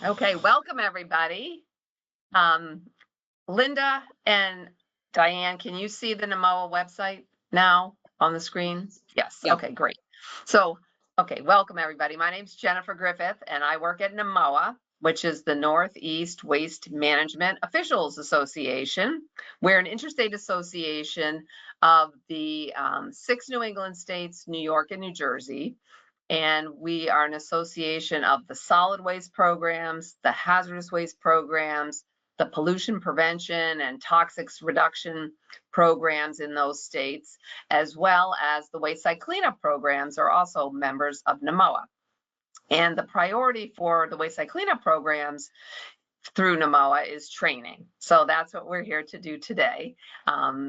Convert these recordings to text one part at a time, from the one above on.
Okay, welcome everybody. Linda and Diane, can you see the NMOA website now on the screen? Yes, Yeah. Okay, great. So, okay, welcome everybody. My name's Jennifer Griffith and I work at NMOA, which is the Northeast Waste Management Officials Association. We're an interstate association of the 6 New England states, New York and New Jersey. And we are an association of the solid waste programs, the hazardous waste programs, the pollution prevention and toxics reduction programs in those states, as well as the waste site cleanup programs are also members of NMOA. And the priority for the waste site cleanup programs through NMOA is training. So that's what we're here to do today.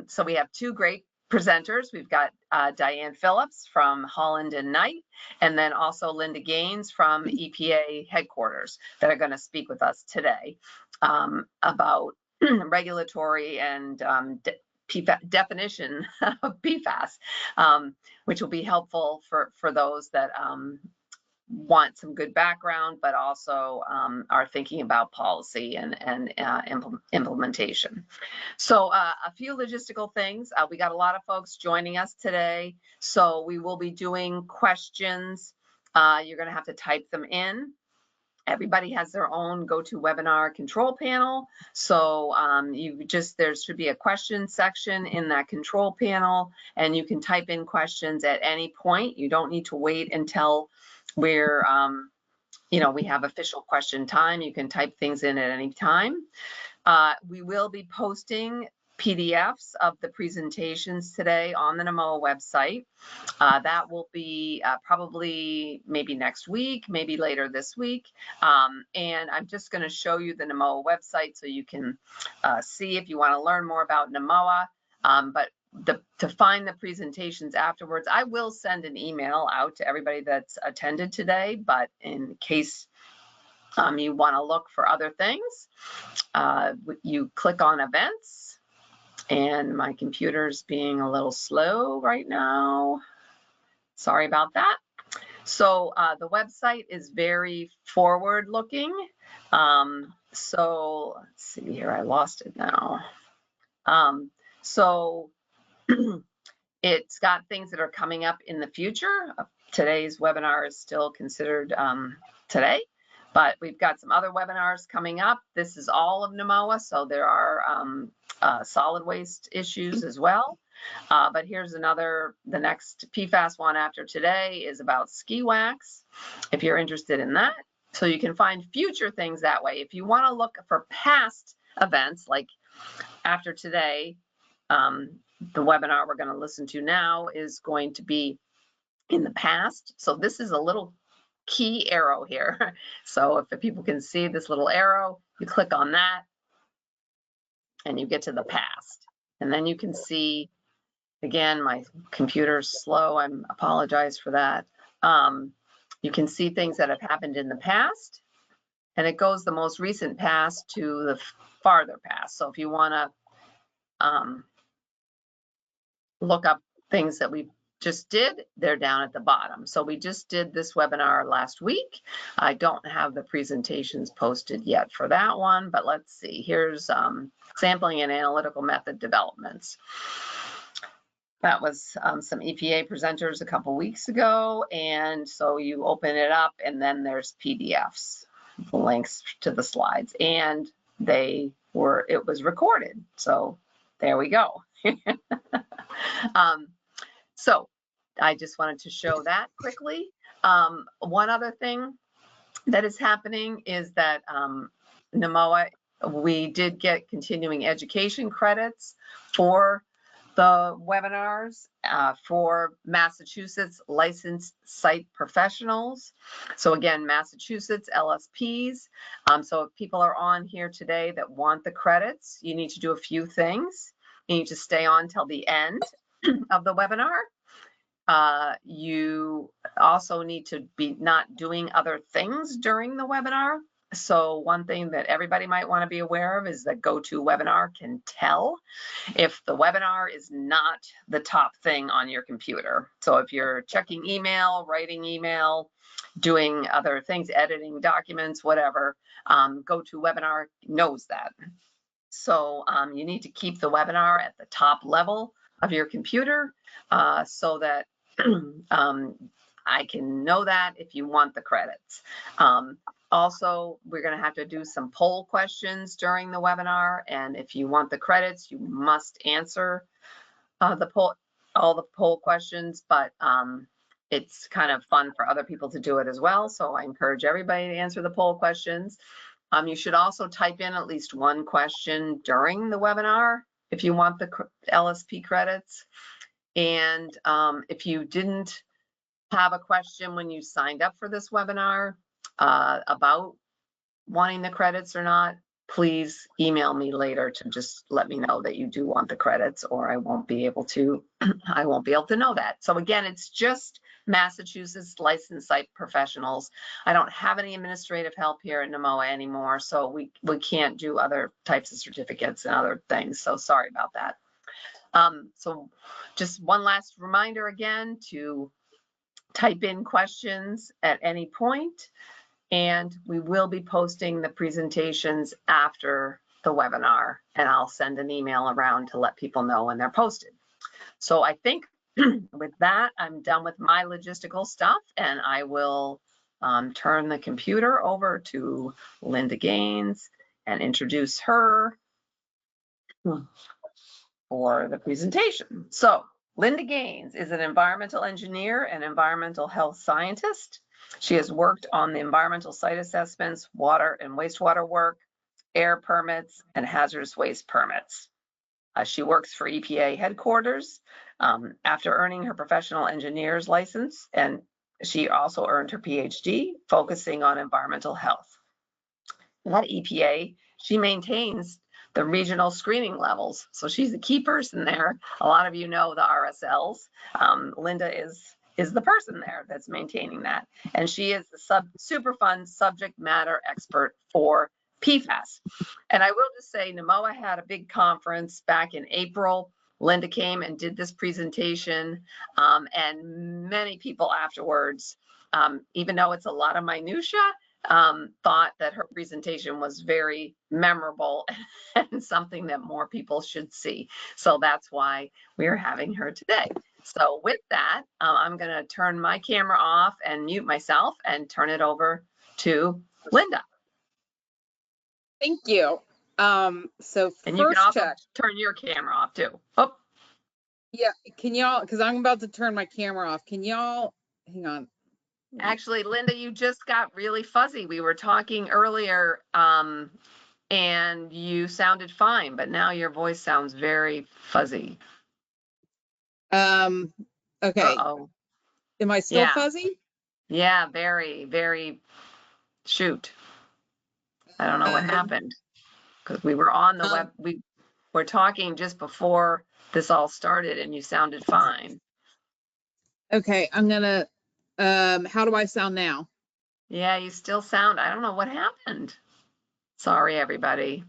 So we have two great presenters. We've got Dianne Phillips from Holland Knight, and then also Linda Gaines from EPA headquarters that are going to speak with us today about regulatory and definition of PFAS, which will be helpful for those that want some good background, but also are thinking about policy and implementation. So a few logistical things. We got a lot of folks joining us today. So we will be doing questions. You're going to have to type them in. Everybody has their own GoToWebinar control panel. So there should be a question section in that control panel, and you can type in questions at any point. You don't need to wait until we're, we have official question time. You can type things in at any time. We will be posting PDFs of the presentations today on the NMOA website. That will be probably maybe next week, maybe later this week. And I'm just going to show you the NMOA website so you can see if you want to learn more about NMOA. But to find the presentations afterwards, I will send an email out to everybody that's attended today, but in case you want to look for other things, you click on events, and my computer's being a little slow right now. Sorry about that. So the website is very forward looking. So let's see here, I lost it now. It's got things that are coming up in the future. Today's webinar is still considered today, but we've got some other webinars coming up. This is all of NMOA, so there are solid waste issues as well. But here's the next PFAS one after today is about ski wax, if you're interested in that. So you can find future things that way. If you want to look for past events, like after today, the webinar we're going to listen to now is going to be in the past. So this is a little key arrow here. So if the people can see this little arrow, you click on that and you get to the past. And then you can see, again, my computer's slow. I apologize for that. You can see things that have happened in the past, and it goes the most recent past to the farther past. So if you want to look up things that we just did, they're down at the bottom. So we just did this webinar last week. I don't have the presentations posted yet for that one, but let's see. Here's sampling and analytical method developments. That was some EPA presenters a couple weeks ago. And so you open it up and then there's PDFs, the links to the slides, and it was recorded. So there we go. So I just wanted to show that quickly. One other thing that is happening is that NMOA, we did get continuing education credits for the webinars for Massachusetts licensed site professionals. So again, Massachusetts LSPs. So if people are on here today that want the credits, you need to do a few things. You need to stay on till the end of the webinar. You also need to be not doing other things during the webinar. So one thing that everybody might want to be aware of is that GoToWebinar can tell if the webinar is not the top thing on your computer. So if you're checking email, writing email, doing other things, editing documents, whatever, GoToWebinar knows that. So you need to keep the webinar at the top level of your computer so that I can know that if you want the credits. Also, we're going to have to do some poll questions during the webinar, and if you want the credits, you must answer all the poll questions, but it's kind of fun for other people to do it as well, so I encourage everybody to answer the poll questions. You should also type in at least one question during the webinar if you want the LSP credits. And if you didn't have a question when you signed up for this webinar about wanting the credits or not, please email me later to just let me know that you do want the credits, or I won't be able to know that. So again, it's just Massachusetts licensed site professionals. I don't have any administrative help here at NMOA anymore, so we can't do other types of certificates and other things. So sorry about that. So just one last reminder again to type in questions at any point, and we will be posting the presentations after the webinar, and I'll send an email around to let people know when they're posted. So I think with that, I'm done with my logistical stuff, and I will turn the computer over to Linda Gaines and introduce her for the presentation. So Linda Gaines is an environmental engineer and environmental health scientist. She has worked on the environmental site assessments, water and wastewater work, air permits, and hazardous waste permits. She works for EPA headquarters after earning her professional engineer's license, and she also earned her PhD focusing on environmental health. At EPA, she maintains the regional screening levels. So she's a key person there. A lot of you know the RSLs. Linda is the person there that's maintaining that. And she is the Superfund subject matter expert for PFAS. And I will just say, NMOA had a big conference back in April. Linda came and did this presentation, and many people afterwards, even though it's a lot of minutia, thought that her presentation was very memorable and something that more people should see. So that's why we're having her today. So with that, I'm going to turn my camera off and mute myself and turn it over to Linda. Thank you. So and you can also check. Turn your camera off too. Oh, yeah. Can y'all? Because I'm about to turn my camera off. Can y'all? Hang on. Actually, Linda, you just got really fuzzy. We were talking earlier, and you sounded fine, but now your voice sounds very fuzzy. Okay. Uh-oh. Am I still fuzzy? Yeah, very, very. Shoot. I don't know what happened, because we were on the web. We were talking just before this all started, and you sounded fine. Okay, I'm gonna. How do I sound now? Yeah, you still sound. I don't know what happened. Sorry, everybody.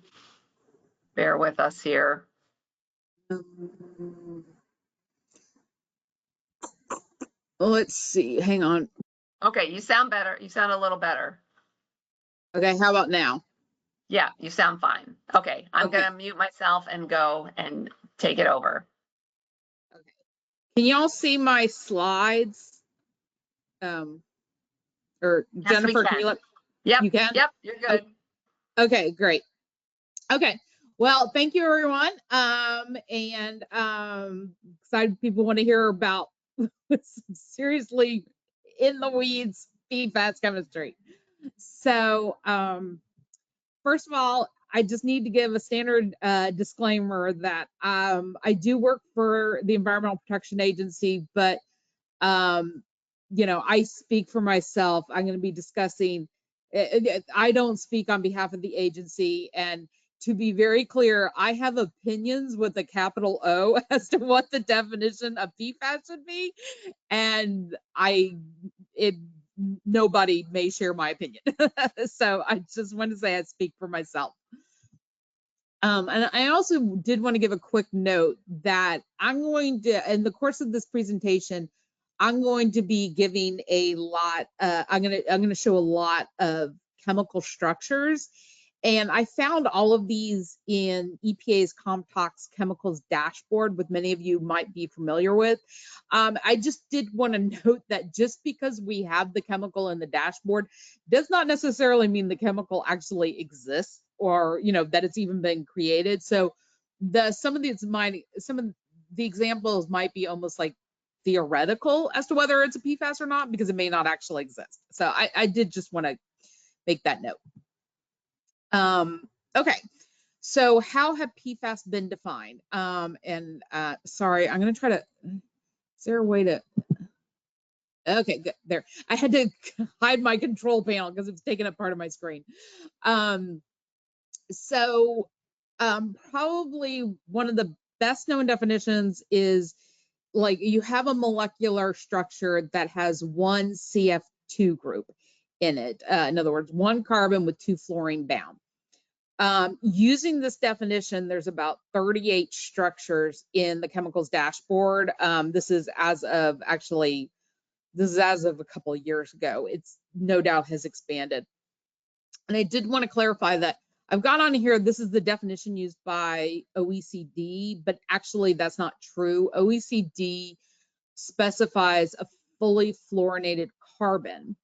Bear with us here. Let's see. Hang on. Okay, you sound better. You sound a little better. Okay, how about now? Yeah, you sound fine. Okay, I'm gonna mute myself and go and take it over. Okay. Can y'all see my slides? Or yes, Jennifer, can you look? Yep. You can? Yep, you're good. Okay, great. Okay. Well, thank you, everyone. And excited people want to hear about seriously in the weeds PFAS chemistry. So, first of all, I just need to give a standard disclaimer that I do work for the Environmental Protection Agency, but you know, I speak for myself. I'm going to be discussing. I don't speak on behalf of the agency, and to be very clear, I have opinions with a capital O as to what the definition of PFAS should be, and nobody may share my opinion. So I just want to say I speak for myself. And I also did want to give a quick note that I'm going to, in the course of this presentation, I'm going to be giving a lot, I'm going to show a lot of chemical structures. And I found all of these in EPA's CompTox chemicals dashboard, which many of you might be familiar with. I just did want to note that just because we have the chemical in the dashboard does not necessarily mean the chemical actually exists, or that it's even been created. So some of the examples might be almost like theoretical as to whether it's a PFAS or not, because it may not actually exist. So I did just want to make that note. Okay, so how have PFAS been defined? Sorry, I'm going to try to, is there a way to, okay, good, there. I had to hide my control panel because it's taking up part of my screen. Probably one of the best known definitions is like you have a molecular structure that has one CF2 group in it. In other words, one carbon with two fluorine bound. Using this definition, there's about 38 structures in the chemicals dashboard. This is as of a couple of years ago. It's no doubt has expanded. And I did want to clarify that I've got on here, this is the definition used by OECD, but actually that's not true. OECD specifies a fully fluorinated carbon,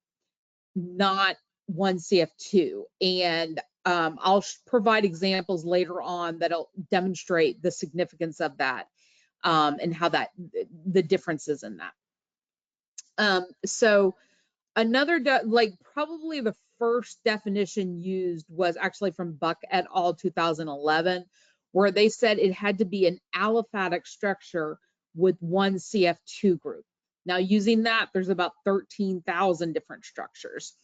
not one CF2. And I'll provide examples later on that'll demonstrate the significance of that and how the differences in that. So another, probably the first definition used was actually from Buck et al. 2011, where they said it had to be an aliphatic structure with one CF2 group. Now, using that, there's about 13,000 different structures.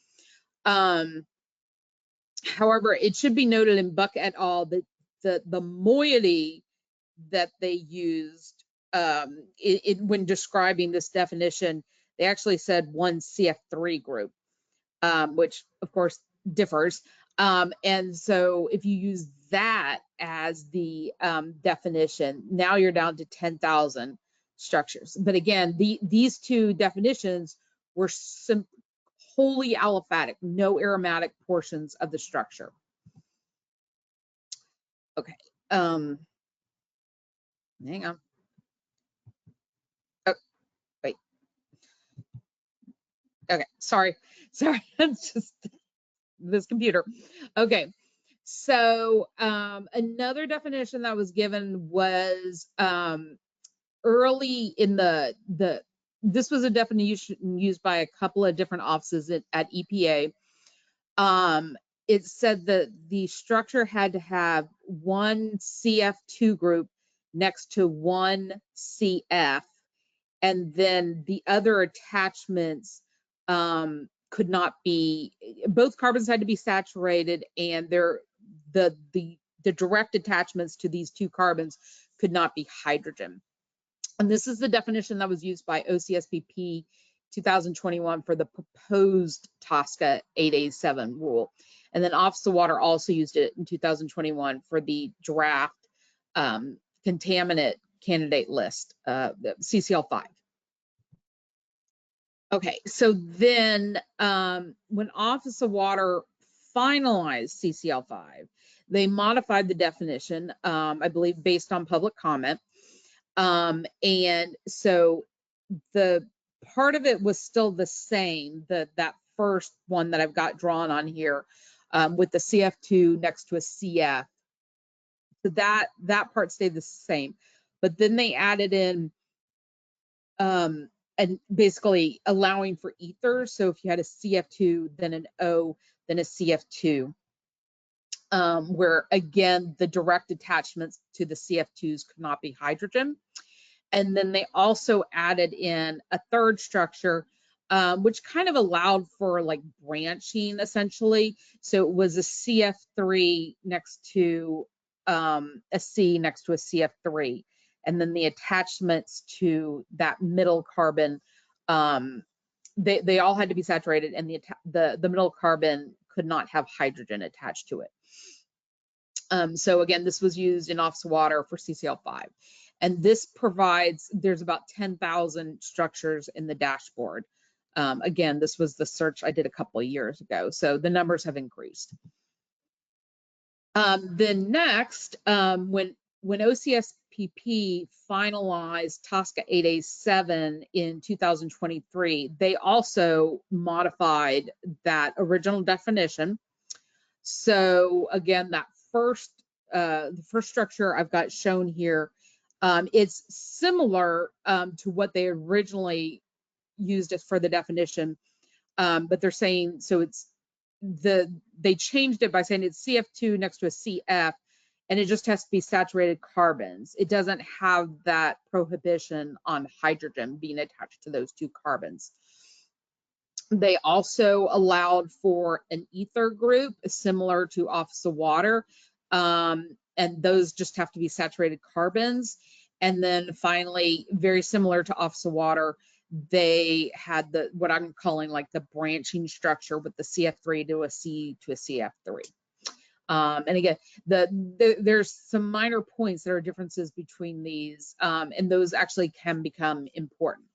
However, it should be noted in Buck et al. That the moiety that they used when describing this definition, they actually said one CF3 group, which of course differs. And so if you use that as the definition, now you're down to 10,000 structures. But again, these two definitions were wholly aliphatic, no aromatic portions of the structure. Okay. Hang on. Oh, wait. Okay, sorry, it's just this computer. Okay, so another definition that was given was early in this was a definition used by a couple of different offices at EPA. It said that the structure had to have one CF2 group next to one CF, and then the other attachments could not be, both carbons had to be saturated, and the direct attachments to these two carbons could not be hydrogen. And this is the definition that was used by OCSPP 2021 for the proposed TSCA 887 rule. And then Office of Water also used it in 2021 for the draft contaminant candidate list, the CCL5. Okay, so then when Office of Water finalized CCL5, they modified the definition, I believe based on public comment. And so the part of it was still the same, that first one that I've got drawn on here with the CF2 next to a CF. So that part stayed the same. But then they added in and basically allowing for ethers. So if you had a CF2, then an O, then a CF2, where again, the direct attachments to the CF2s could not be hydrogen. And then they also added in a third structure, which kind of allowed for like branching essentially. So it was a CF3 next to a C next to a CF3. And then the attachments to that middle carbon they all had to be saturated, and the middle carbon could not have hydrogen attached to it. So again, this was used in office water for CCL5. And this provides, there's about 10,000 structures in the dashboard. Again, this was the search I did a couple of years ago, so the numbers have increased. Then next, when OCSPP finalized TSCA 8A7 in 2023, they also modified that original definition. So again, that the first structure I've got shown here, it's similar to what they originally used as for the definition, but they're saying, so it's they changed it by saying it's CF2 next to a CF, and it just has to be saturated carbons. It doesn't have that prohibition on hydrogen being attached to those two carbons. They also allowed for an ether group similar to office of water, and those just have to be saturated carbons. And then finally, very similar to office of water, they had what I'm calling like the branching structure with the CF3 to a C to a CF3. And again, there's some minor points that are differences between these, and those actually can become important.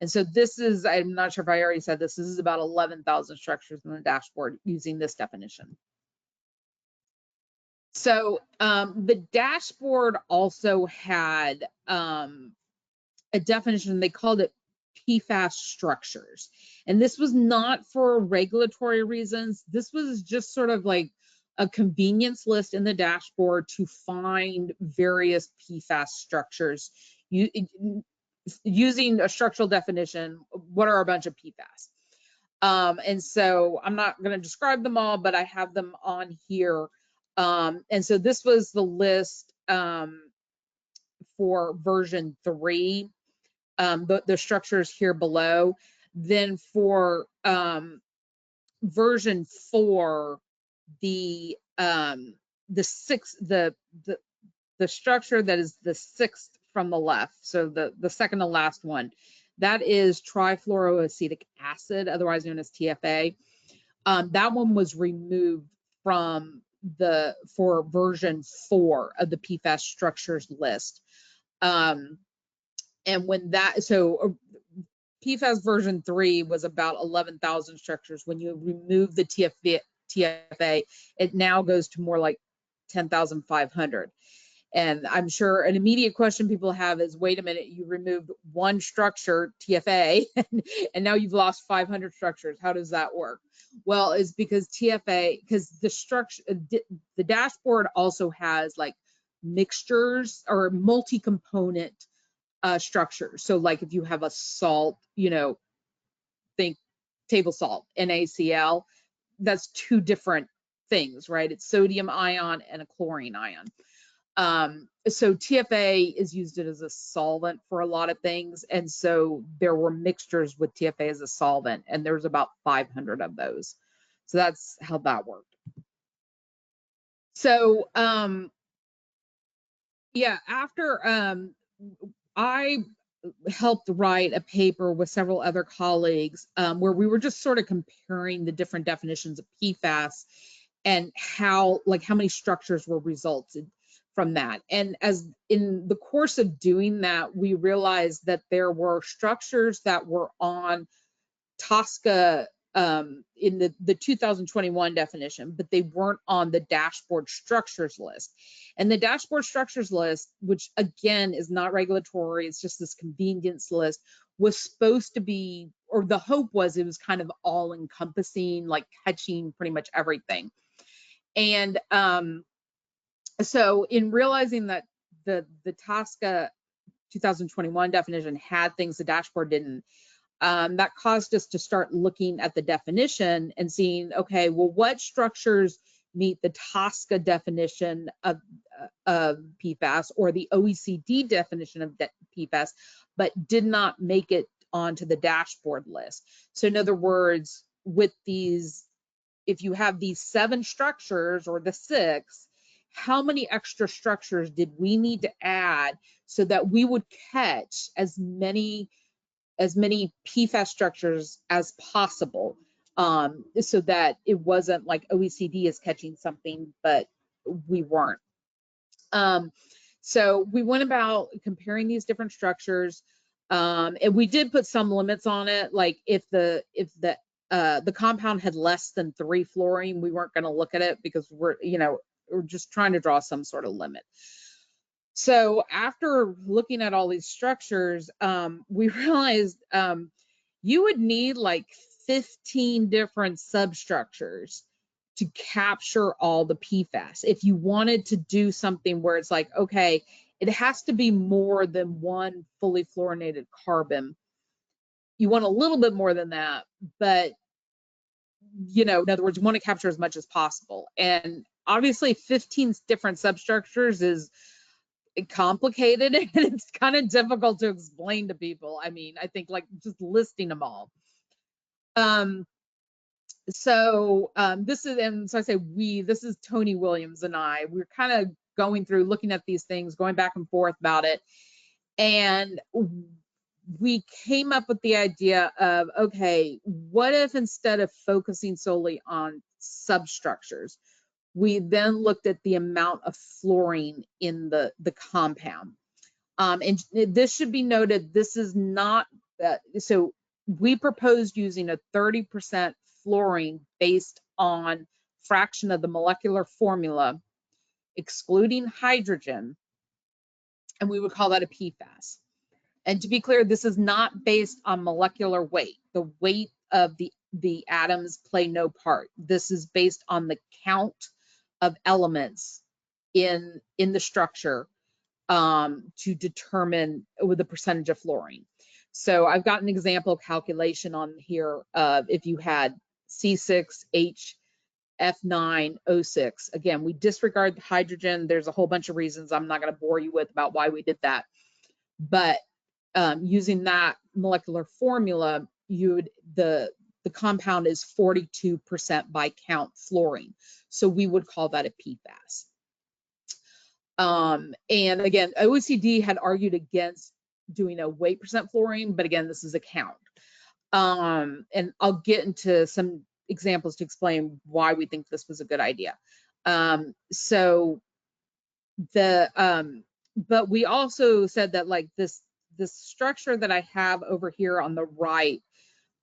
And so this is, I'm not sure if I already said this is about 11,000 structures in the dashboard using this definition. So the dashboard also had a definition, they called it PFAS structures. And this was not for regulatory reasons. This was just sort of like a convenience list in the dashboard to find various PFAS structures. Using a structural definition, what are a bunch of PFAS? And so I'm not going to describe them all, but I have them on here. And so this was the list for version 3, the structures here below. Then for version 4, the structure that is the 6th from the left, so the second to last one, that is trifluoroacetic acid, otherwise known as TFA. That one was removed from for version 4 of the PFAS structures list. And when PFAS version 3 was about 11,000 structures. When you remove the TFA, it now goes to more like 10,500. And I'm sure an immediate question people have is, wait a minute, you removed one structure, TFA, and now you've lost 500 structures. How does that work? Well, it's because TFA, because the structure, the dashboard also has like mixtures or multi-component structures. So like if you have a salt, think table salt, NaCl, that's two different things, right? It's sodium ion and a chlorine ion. So TFA is used as a solvent for a lot of things. And so there were mixtures with TFA as a solvent, and there's about 500 of those. So that's how that worked. So, yeah, after I helped write a paper with several other colleagues where we were just sort of comparing the different definitions of PFAS and how many structures were resulted from that. And as in the course of doing that, we realized that there were structures that were on TSCA in the 2021 definition, but they weren't on the dashboard structures list. And the dashboard structures list, which again is not regulatory, it's just this convenience list, was supposed to be, or the hope was it was kind of all encompassing, like catching pretty much everything. And so in realizing that the TSCA 2021 definition had things the dashboard didn't, that caused us to start looking at the definition and seeing, okay, well, what structures meet the TSCA definition of PFAS or the OECD definition of PFAS, but did not make it onto the dashboard list. So in other words, with these, if you have these 7 structures or the 6, how many extra structures did we need to add so that we would catch as many as many PFAS structures as possible, so that it wasn't like OECD is catching something, but we weren't. So we went about comparing these different structures, and we did put some limits on it. Like if the compound had less than 3 fluorine, we weren't going to look at it because we're just trying to draw some sort of limit. So after looking at all these structures, we realized you would need like 15 different substructures to capture all the PFAS. If you wanted to do something where it's like, okay, it has to be more than one fully fluorinated carbon. You want a little bit more than that, but in other words, you want to capture as much as possible. And obviously 15 different substructures is complicated and it's kind of difficult to explain to people. I mean, I think like just listing them all. So this is, and so I say we, this is Tony Williams and I, we're kind of going through, looking at these things, going back and forth about it. And we came up with the idea of, okay, what if instead of focusing solely on substructures, we then looked at the amount of fluorine in the compound. And this should be noted, this is not, so we proposed using a 30% fluorine based on fraction of the molecular formula, excluding hydrogen, and we would call that a PFAS. And to be clear, this is not based on molecular weight. The weight of the atoms play no part. This is based on the count of elements in the structure to determine with the percentage of fluorine. So I've got an example calculation on here of if you had C6H9O6. Again, we disregard the hydrogen. There's a whole bunch of reasons I'm not going to bore you with about why we did that. But using that molecular formula, the compound is 42% by count fluorine. So we would call that a PFAS. And again, OECD had argued against doing a weight percent fluorine, but again, this is a count. And I'll get into some examples to explain why we think this was a good idea. But we also said that like this structure that I have over here on the right,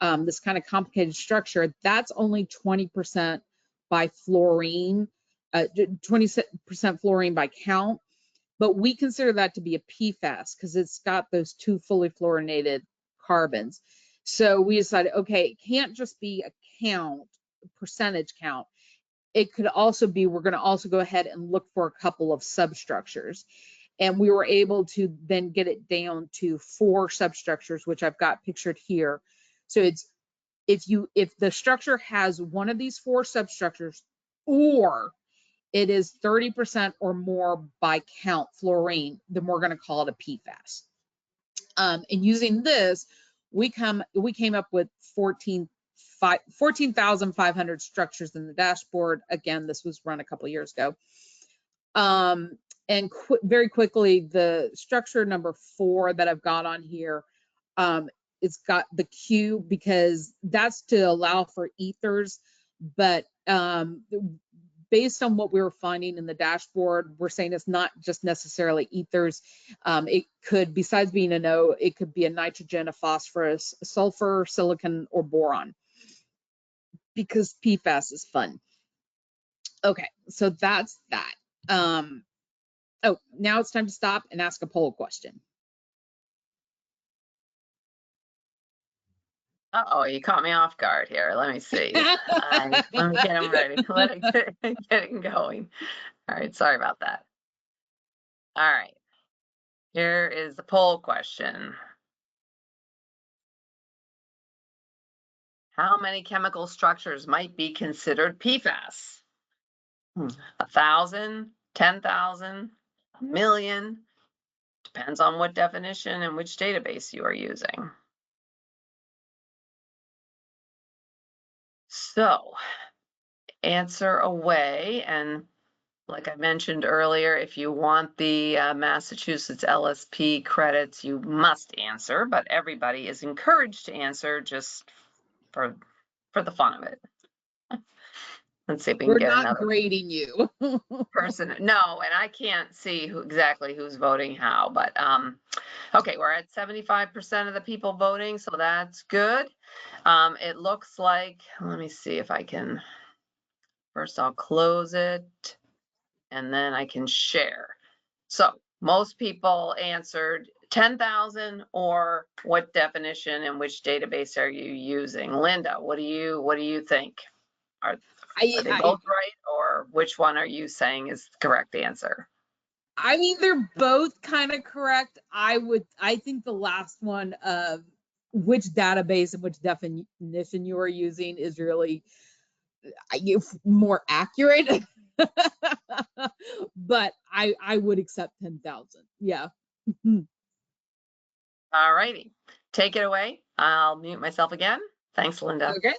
this kind of complicated structure, that's only 20% by fluorine, 20% fluorine by count, but we consider that to be a PFAS because it's got those 2 fully fluorinated carbons. So we decided, okay, it can't just be a count, percentage count. It could also be, we're going to also go ahead and look for a couple of substructures. And we were able to then get it down to 4 substructures, which I've got pictured here. So it's, if the structure has one of these 4 substructures, or it is 30% or more by count fluorine, then we're going to call it a PFAS. And using this, we came up with 14,500 structures in the dashboard. Again, this was run a couple of years ago. And very quickly, the structure number 4 that I've got on here, it's got the Q because that's to allow for ethers, but based on what we were finding in the dashboard, we're saying it's not just necessarily ethers. It could, besides being an O, it could be a nitrogen, a phosphorus, a sulfur, silicon, or boron, because PFAS is fun. Okay, so that's that. Oh, now it's time to stop and ask a poll question. Uh-oh, you caught me off guard here. Let me see. Let me get them ready. Let me get it going. All right, sorry about that. All right, here is the poll question. How many chemical structures might be considered PFAS? 1,000, 10,000, a million? Depends on what definition and which database you are using. So answer away, and Like I mentioned earlier, if you want the Massachusetts LSP credits, you must answer, but everybody is encouraged to answer just for the fun of it. Let's see if we can We're get not another grading you. person. No, and I can't see exactly who's voting how, but okay, we're at 75% of the people voting, so that's good. It looks like, let me see if I can, first I'll close it and then I can share. So most people answered 10,000 or what definition and which database are you using? Linda, what do you think? Are they both right, or which one are you saying is the correct answer? I mean, they're both kind of correct. I think the last one of which database and which definition you are using is really more accurate. But I would accept 10,000. Yeah. All righty, take it away. I'll mute myself again. Thanks, Linda. Okay,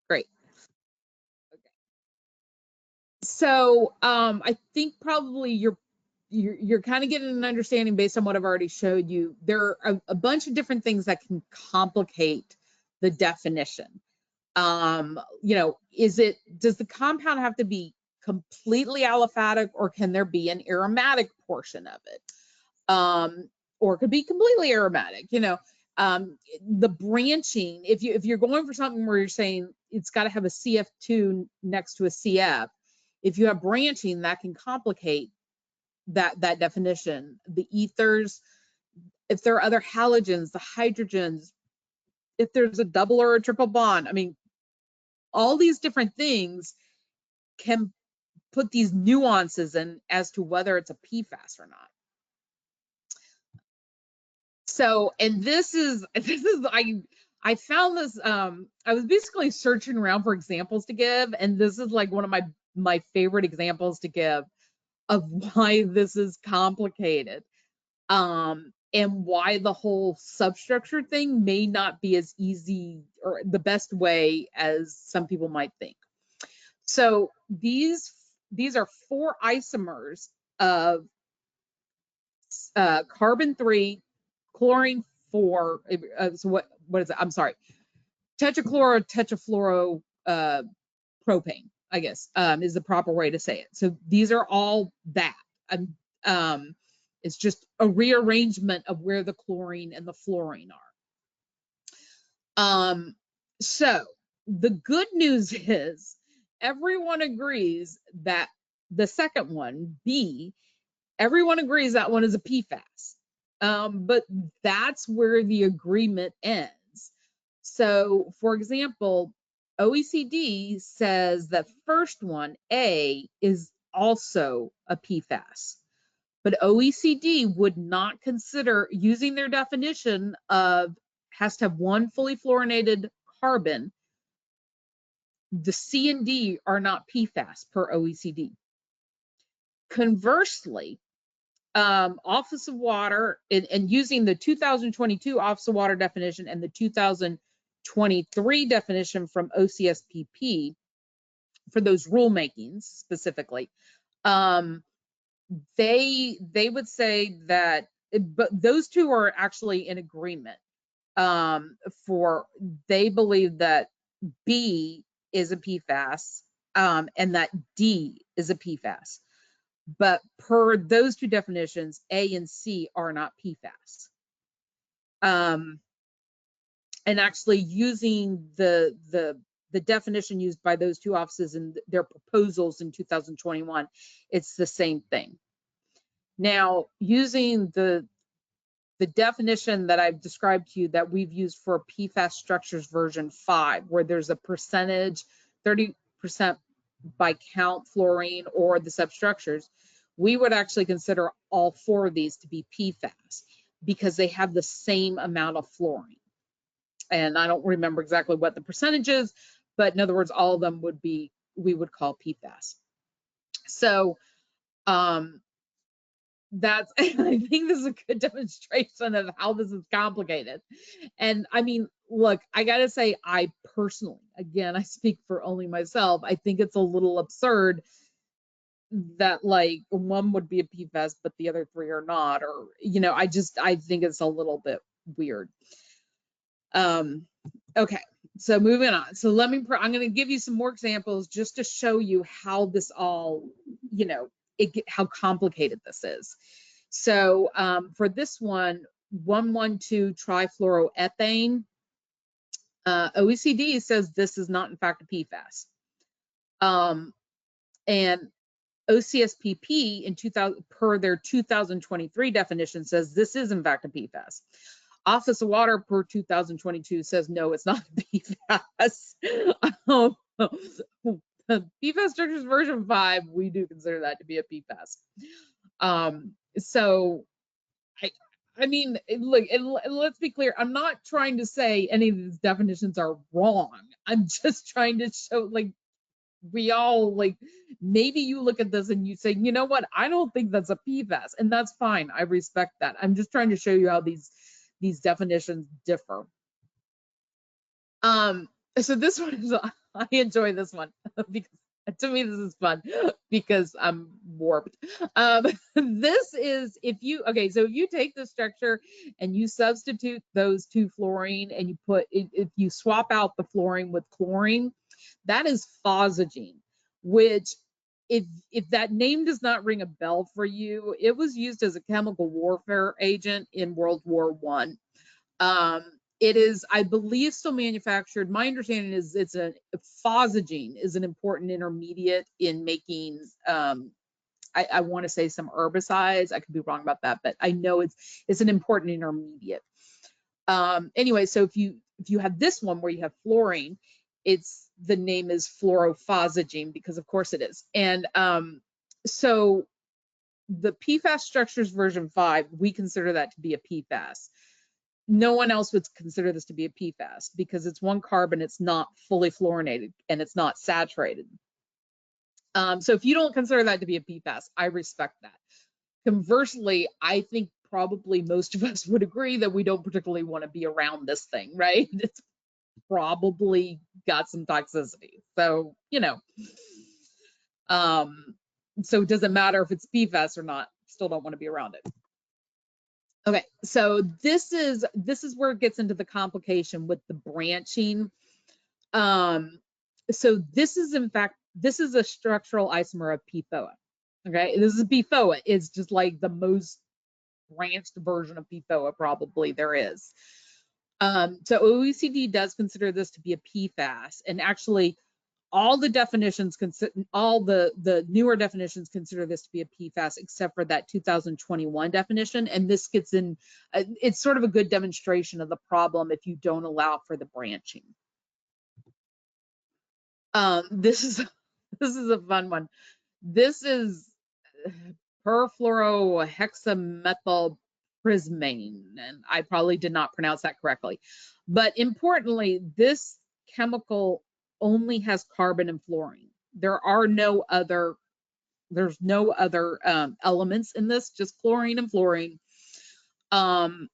great. Okay. So I think probably you're kind of getting an understanding based on what I've already showed you. There are a bunch of different things that can complicate the definition. You know, does the compound have to be completely aliphatic, or can there be an aromatic portion of it? Or it could be completely aromatic, you know. The branching, if you're going for something where you're saying it's got to have a CF2 next to a CF, if you have branching, that can complicate that definition. The ethers, if there are other halogens, the hydrogens, if there's a double or a triple bond, I mean, all these different things can put these nuances in as to whether it's a PFAS or not. So, and this is I found this, I was basically searching around for examples to give, and this is like one of my favorite examples to give of why this is complicated, and why the whole substructure thing may not be as easy or the best way as some people might think. So these are 4 isomers of carbon 3, chlorine 4. So what is it? I'm sorry, tetrachloro tetrafluoro propane, I guess, is the proper way to say it. So these are all that. It's just a rearrangement of where the chlorine and the fluorine are. So the good news is everyone agrees that the second one, B, everyone agrees that one is a PFAS. But that's where the agreement ends. So, for example, OECD says that first one, A, is also a PFAS. But OECD would not consider, using their definition of has to have 1 fully fluorinated carbon, the C and D are not PFAS per OECD. Conversely, Office of Water, and using the 2022 Office of Water definition and the 2023 definition from OCSPP for those rulemakings specifically, they would say that, but those two are actually in agreement. They believe that B is a PFAS, and that D is a PFAS. But per those two definitions, A and C are not PFAS. And actually using the definition used by those two offices in their proposals in 2021, it's the same thing. Now, using the definition that I've described to you that we've used for PFAS structures version 5, where there's a percentage, 30% by count fluorine or the substructures, we would actually consider all 4 of these to be PFAS because they have the same amount of fluorine. And I don't remember exactly what the percentage is, but in other words, all of them would be, we would call PFAS. So that's, I think this is a good demonstration of how this is complicated. And I mean, look, I gotta say, I personally, again, I speak for only myself, I think it's a little absurd that like one would be a PFAS, but the other three are not, or, you know, I think it's a little bit weird. Okay, so moving on. So I'm going to give you some more examples just to show you how this all, you know, how complicated this is. So for this one, 1,12-trifluoroethane, OECD says this is not in fact a PFAS. And OCSPP in 2000 per their 2023 definition says this is in fact a PFAS. Office of Water per 2022 says no, it's not a PFAS. PFAS structures version 5, we do consider that to be a PFAS. So I mean, look, and let's be clear, I'm not trying to say any of these definitions are wrong. I'm just trying to show, like, we all, like, maybe you look at this and you say, you know what, I don't think that's a PFAS, and that's fine. I respect that. I'm just trying to show you how these definitions differ. So this one is, I enjoy this one because to me this is fun because I'm warped. This is if you take the structure and you substitute those two fluorine and you put if you swap out the fluorine with chlorine, that is phosgene, which if that name does not ring a bell for you, it was used as a chemical warfare agent in World War I. It is, I believe, still manufactured. My understanding is it's a phosgene is an important intermediate in making, I want to say some herbicides. I could be wrong about that, but I know it's an important intermediate. Anyway, so if you have this one where you have fluorine, the name is fluorophosgene because of course it is. And so the PFAS structures version 5, we consider that to be a PFAS. No one else would consider this to be a PFAS because it's one carbon, it's not fully fluorinated, and it's not saturated. So if you don't consider that to be a PFAS, I respect that. Conversely, I think probably most of us would agree that we don't particularly want to be around this thing, right? It's probably got some toxicity. So, you know, so it doesn't matter if it's PFAS or not, still don't want to be around it. Okay, so this is where it gets into the complication with the branching. So this is in fact, this is a structural isomer of PFOA. Okay, this is PFOA. It's just like the most branched version of PFOA probably there is. So OECD does consider this to be a PFAS, and actually all the definitions, all the newer definitions consider this to be a PFAS, except for that 2021 definition. And this gets in, it's sort of a good demonstration of the problem if you don't allow for the branching. This is a fun one. This is perfluorohexamethylprismane, and I probably did not pronounce that correctly. But importantly, this chemical only has carbon and fluorine. There's no other elements in this, just chlorine and fluorine. And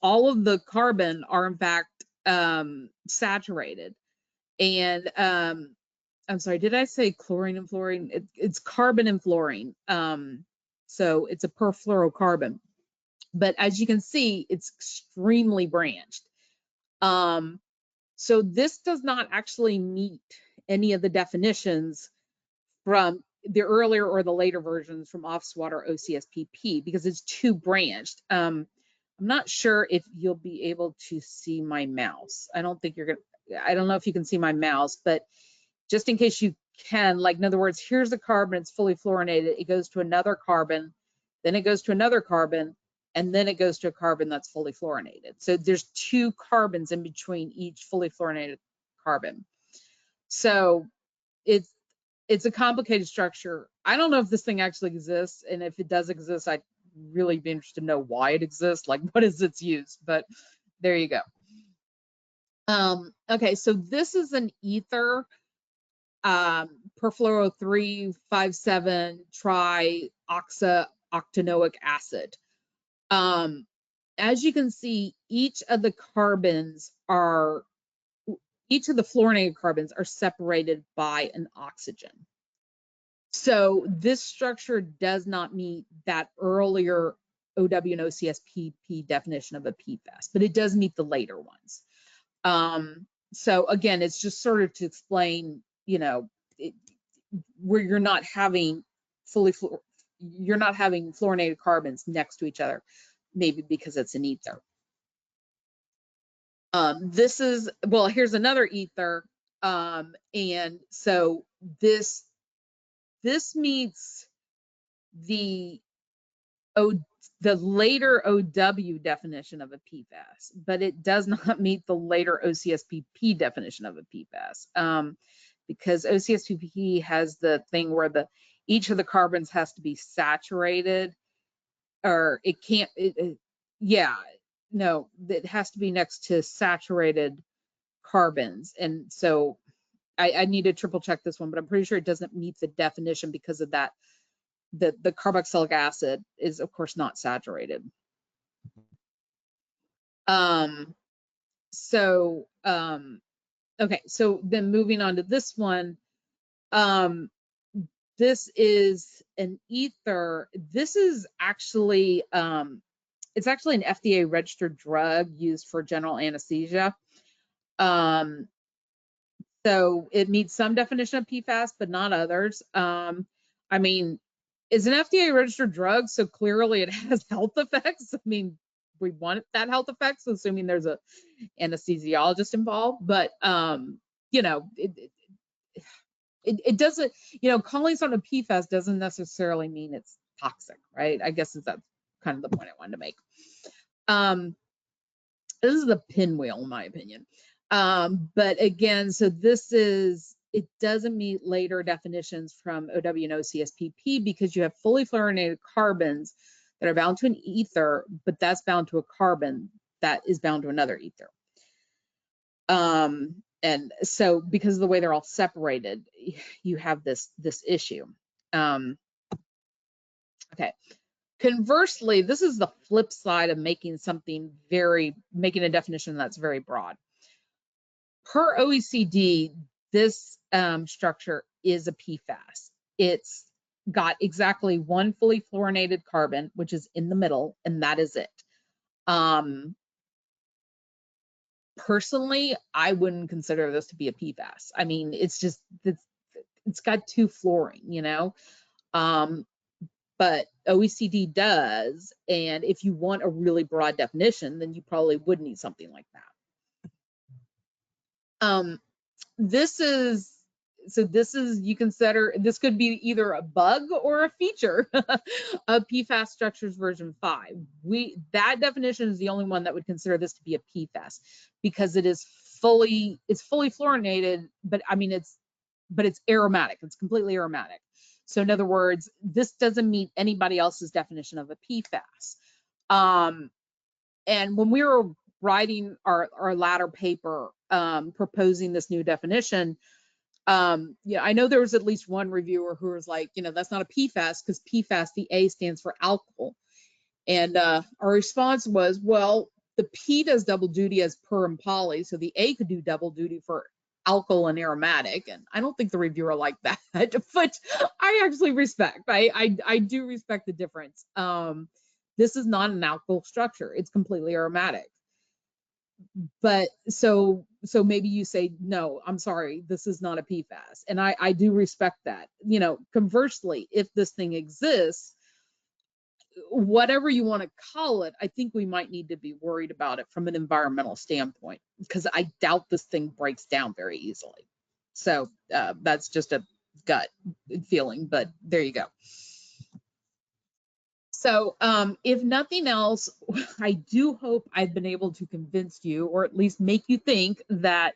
all of the carbon are in fact saturated. And I'm sorry, did I say chlorine and fluorine? It's carbon and fluorine. So it's a perfluorocarbon. But as you can see, it's extremely branched. So this does not actually meet any of the definitions from the earlier or the later versions from Office Water OCSPP because it's too branched. I'm not sure if you'll be able to see my mouse. I don't know if you can see my mouse, but just in case you can, like, in other words, here's the carbon, it's fully fluorinated, it goes to another carbon, then it goes to another carbon, and then it goes to a carbon that's fully fluorinated. So there's two carbons in between each fully fluorinated carbon. So it's a complicated structure. I don't know if this thing actually exists, and if it does exist, I'd really be interested to know why it exists, like what is its use, but there you go. Okay, so this is an ether, perfluoro-3,5,7 trioxaoctanoic acid. As you can see, each of the fluorinated carbons are separated by an oxygen. So this structure does not meet that earlier OW and OCSPP definition of a PFAS, but it does meet the later ones. So again, it's just sort of to explain, you know, where you're not having fluorinated carbons next to each other, maybe because it's an ether. This is, well, here's another ether. And so this meets the later OW definition of a PFAS, but it does not meet the later OCSPP definition of a PFAS, because OCSPP has the thing where each of the carbons has to be saturated, or it can't. Yeah, no, it has to be next to saturated carbons, and so I need to triple check this one, but I'm pretty sure it doesn't meet the definition because of that. The carboxylic acid is, of course, not saturated. Okay, so then moving on to this one, this is an ether. This is actually, it's actually an FDA registered drug used for general anesthesia. So it meets some definition of PFAS, but not others. I mean, it's an FDA registered drug, so clearly it has health effects. I mean, we want that health effects, assuming there's a anesthesiologist involved, but you know, it doesn't, you know, calling something a PFAS doesn't necessarily mean it's toxic, right? I guess that's kind of the point I wanted to make. This is the pinwheel, in my opinion. But again, so it doesn't meet later definitions from OW and OCSPP because you have fully fluorinated carbons that are bound to an ether, but that's bound to a carbon that is bound to another ether. And so because of the way they're all separated, you have this issue. Okay. Conversely, this is the flip side of making a definition that's very broad. Per OECD, this structure is a PFAS. It's got exactly one fully fluorinated carbon, which is in the middle, and that is it. Personally, I wouldn't consider this to be a PFAS. I mean, it's got two fluorine, you know, but OECD does. And if you want a really broad definition, then you probably would need something like that. You consider, this could be either a bug or a feature of PFAS structures version 5. That definition is the only one that would consider this to be a PFAS because it's fully fluorinated, but I mean, it's aromatic. It's completely aromatic. So in other words, this doesn't meet anybody else's definition of a PFAS. And when we were writing our latter paper proposing this new definition, yeah, I know there was at least one reviewer who was like, you know, that's not a PFAS because PFAS, the A stands for alkyl. And our response was, well, the P does double duty as per and poly, so the A could do double duty for alkyl and aromatic. And I don't think the reviewer liked that, but I actually respect. I do respect the difference. This is not an alkyl structure. It's completely aromatic. But so maybe you say, no, I'm sorry, this is not a PFAS. And I do respect that. You know, conversely, if this thing exists, whatever you want to call it, I think we might need to be worried about it from an environmental standpoint, because I doubt this thing breaks down very easily. So that's just a gut feeling, but there you go. So if nothing else, I do hope I've been able to convince you, or at least make you think that,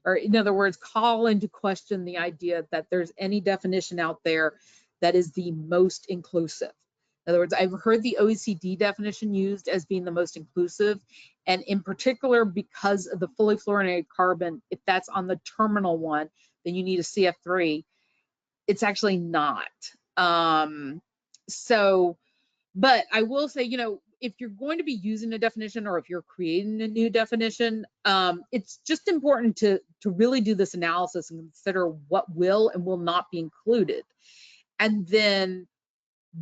or in other words, call into question the idea that there's any definition out there that is the most inclusive. In other words, I've heard the OECD definition used as being the most inclusive, and in particular, because of the fully fluorinated carbon, if that's on the terminal one, then you need a CF3. It's actually not. But I will say, you know, if you're going to be using a definition or if you're creating a new definition, it's just important to really do this analysis and consider what will and will not be included. And then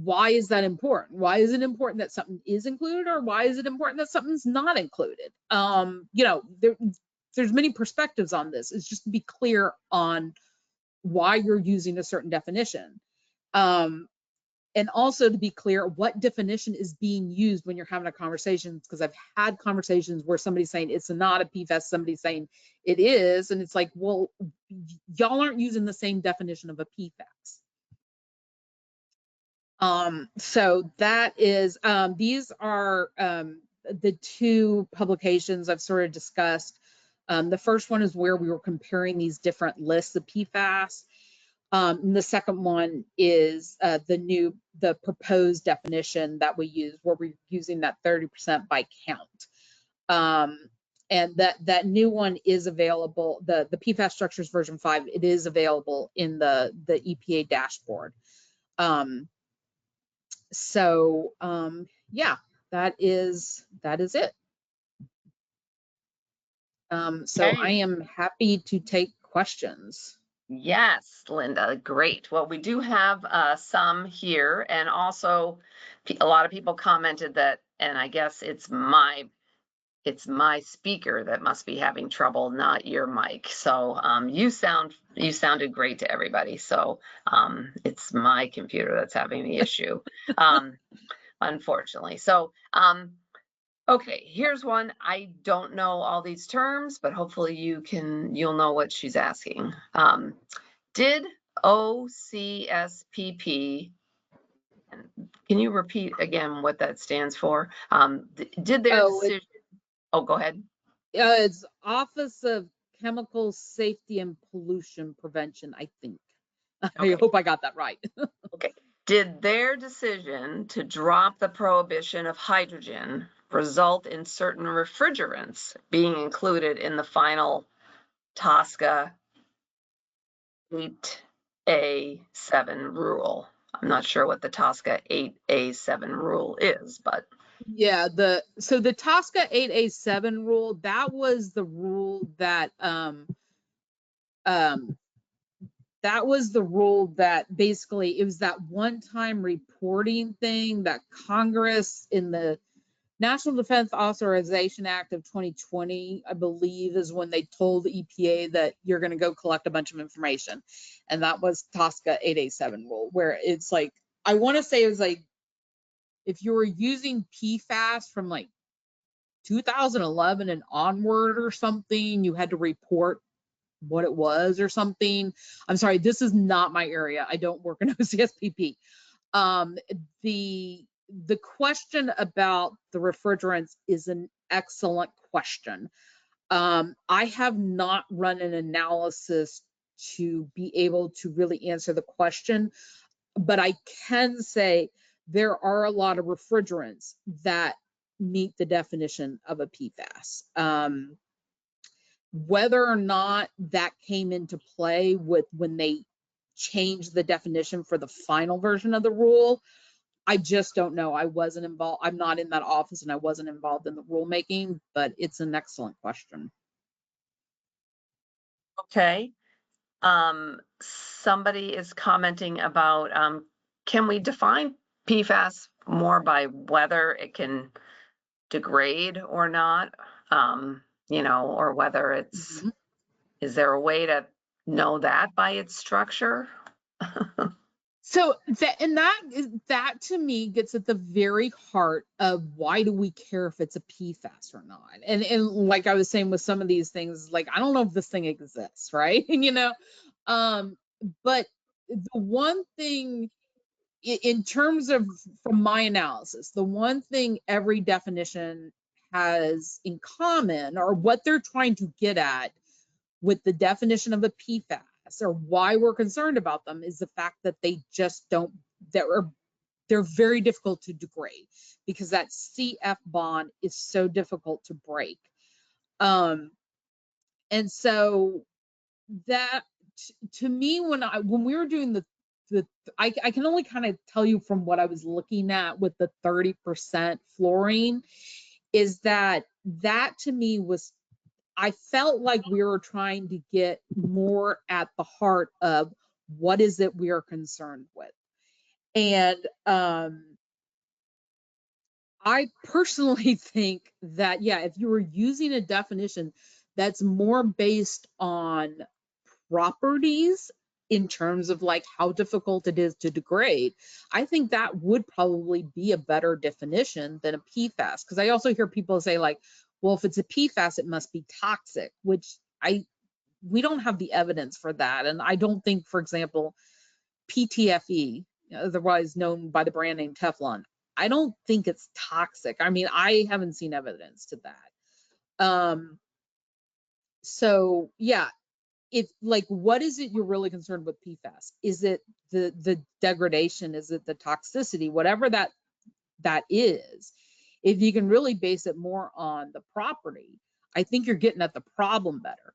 why is that important? Why is it important that something is included, or why is it important that something's not included? There's many perspectives on this. It's just to be clear on why you're using a certain definition. And also to be clear what definition is being used when you're having a conversation, because I've had conversations where somebody's saying it's not a PFAS, somebody's saying it is, and it's like, well, y'all aren't using the same definition of a PFAS. So that is, these are the two publications I've sort of discussed. The first one is where we were comparing these different lists of PFAS. And the second one is the proposed definition that we use, where we're using that 30% by count. And that new one is available, the PFAS structures version 5, it is available in the EPA dashboard. Yeah, that is it. So Okay. I am happy to take questions. Yes, Linda, great. Well, we do have some here, and also a lot of people commented that, and I guess it's my speaker that must be having trouble, not your mic. So you sounded great to everybody. So it's my computer that's having the issue, unfortunately. So okay, here's one. I don't know all these terms, but hopefully you'll know what she's asking. Did OCSPP, can you repeat again what that stands for? Did their decision, go ahead. It's Office of Chemical Safety and Pollution Prevention, I think. Okay. I hope I got that right. Okay. Did their decision to drop the prohibition of hydrogen result in certain refrigerants being included in the final TSCA 8A7 rule? I'm not sure what the TSCA 8A7 rule is, but yeah, so the TSCA 8A7 rule, that was the rule that basically it was that one-time reporting thing that Congress in the National Defense Authorization Act of 2020, I believe, is when they told the EPA that you're going to go collect a bunch of information. And that was TSCA 8A7 rule, where it's like, I want to say it was like, if you were using PFAS from like 2011 and onward or something, you had to report what it was or something. I'm sorry, this is not my area. I don't work in OCSPP. The question about the refrigerants is an excellent question. I have not run an analysis to be able to really answer the question, but I can say there are a lot of refrigerants that meet the definition of a PFAS. Whether or not that came into play with when they changed the definition for the final version of the rule, I just don't know. I wasn't involved. I'm not in that office and I wasn't involved in the rulemaking, but it's an excellent question. okay. Somebody is commenting about, can we define PFAS more by whether it can degrade or not? Or whether it's, is there a way to know that by its structure? So that to me gets at the very heart of why do we care if it's a PFAS or not? And like I was saying with some of these things, like I don't know if this thing exists, right? But the one thing in terms of, from my analysis, the one thing every definition has in common, or what they're trying to get at with the definition of a PFAS, or why we're concerned about them, is the fact that they just don't, they're very difficult to degrade because that CF bond is so difficult to break. And so that, to me, when we were doing I can only kind of tell you from what I was looking at with the 30% fluorine, is that to me was, I felt like we were trying to get more at the heart of what is it we are concerned with. And I personally think that, yeah, if you were using a definition that's more based on properties in terms of like how difficult it is to degrade, I think that would probably be a better definition than a PFAS. Because I also hear people say like, well, if it's a PFAS, it must be toxic, which we don't have the evidence for that. And I don't think, for example, PTFE, otherwise known by the brand name Teflon, I don't think it's toxic. I mean, I haven't seen evidence to that. So yeah, if like, what is it you're really concerned with PFAS? Is it the degradation? Is it the toxicity? Whatever that is, if you can really base it more on the property, I think you're getting at the problem better.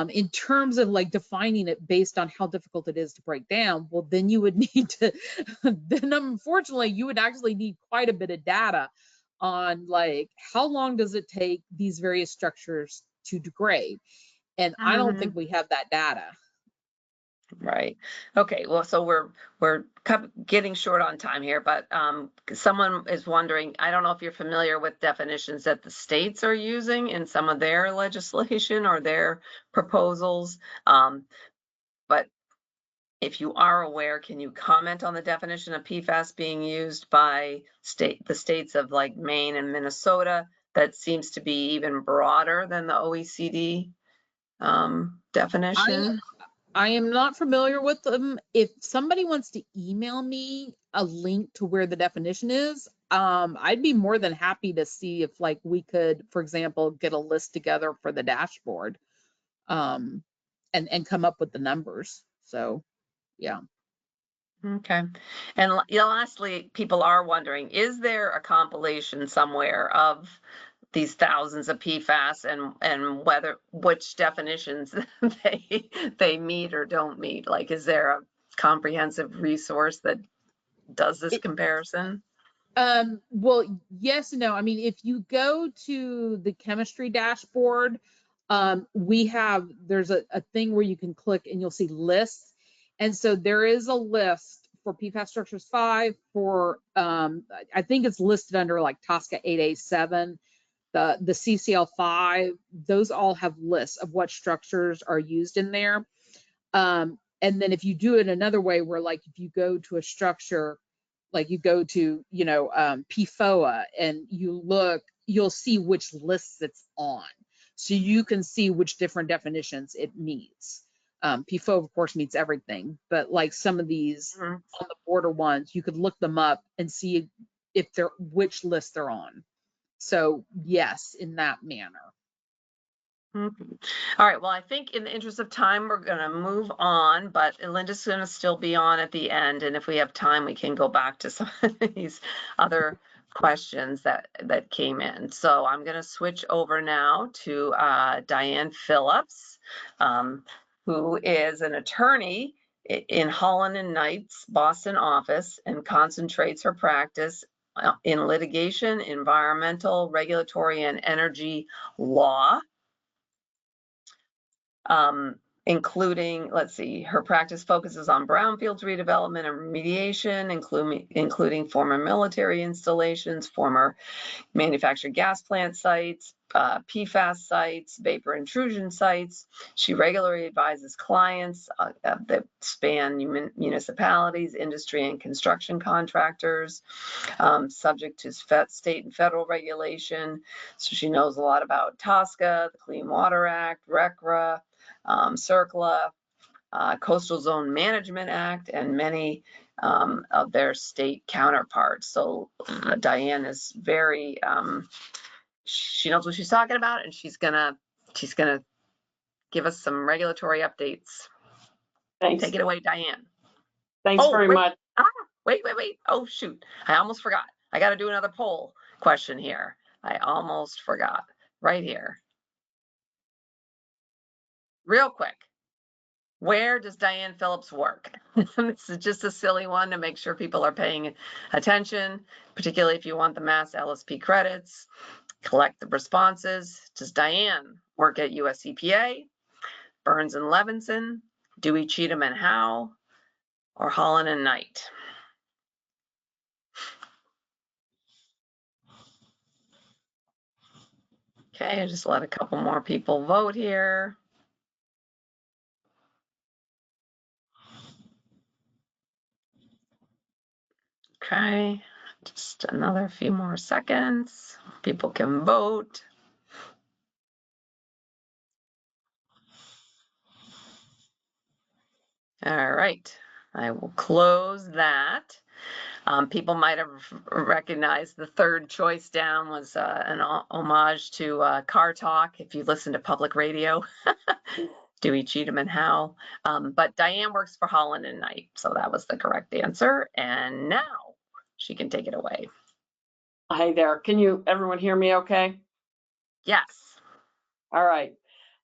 In terms of like defining it based on how difficult it is to break down, well, then you would need to, then unfortunately, you would actually need quite a bit of data on like, how long does it take these various structures to degrade? And I don't think we have that data. Right. Okay. Well, so we're getting short on time here, but someone is wondering, I don't know if you're familiar with definitions that the states are using in some of their legislation or their proposals. But if you are aware, can you comment on the definition of PFAS being used by the states of like Maine and Minnesota that seems to be even broader than the OECD definition? I am not familiar with them. If somebody wants to email me a link to where the definition is, I'd be more than happy to see if like we could, for example, get a list together for the dashboard, and come up with the numbers. So, yeah. Okay. And lastly, people are wondering, is there a compilation somewhere of these thousands of PFAS and which definitions they meet or don't meet? Like, is there a comprehensive resource that does this comparison? Well, yes and no. I mean, if you go to the chemistry dashboard, there's a thing where you can click and you'll see lists. And so there is a list for PFAS structures 5 for, I think it's listed under like TSCA 8A7, the CCL 5, those all have lists of what structures are used in there. And then if you do it another way where like, if you go to a structure, like you go to, PFOA and you look, you'll see which lists it's on. So you can see which different definitions it meets. PFOA, of course, meets everything, but like some of these on the border ones, you could look them up and see if which list they're on. So yes, in that manner. All right. Well, I think in the interest of time, we're going to move on, but Linda's going to still be on at the end. And if we have time, we can go back to some of these other questions that came in. So I'm going to switch over now to Dianne Phillips, who is an attorney in Holland Knight's Boston office and concentrates her practice in litigation, environmental, regulatory, and energy law. Including, let's see, her practice focuses on brownfields redevelopment and remediation, including former military installations, former manufactured gas plant sites, PFAS sites, vapor intrusion sites. She regularly advises clients that span municipalities, industry, and construction contractors, subject to state and federal regulation. So she knows a lot about TSCA, the Clean Water Act, RCRA, CERCLA, Coastal Zone Management Act, and many of their state counterparts. So Dianne is very, she knows what she's talking about, and she's gonna give us some regulatory updates. Thanks. Take it away, Dianne. Thanks very much. Wait. Oh, shoot. I almost forgot. I got to do another poll question here. I almost forgot. Right here. Real quick. Where does Dianne Phillips work? This is just a silly one to make sure people are paying attention, particularly if you want the Mass LSP credits. Collect the responses. Does Dianne work at US EPA, Burns and Levinson, Dewey, Cheatham and Howe, or Holland and Knight? Okay, I just let a couple more people vote here. Okay, just another few more seconds. People can vote. All right, I will close that. People might have recognized the third choice down was an homage to Car Talk, if you listen to public radio, Dewey, Cheatham, and Howe. But Dianne works for Holland Knight, so that was the correct answer. And now she can take it away. Hi there. Can everyone hear me okay? Yes. All right.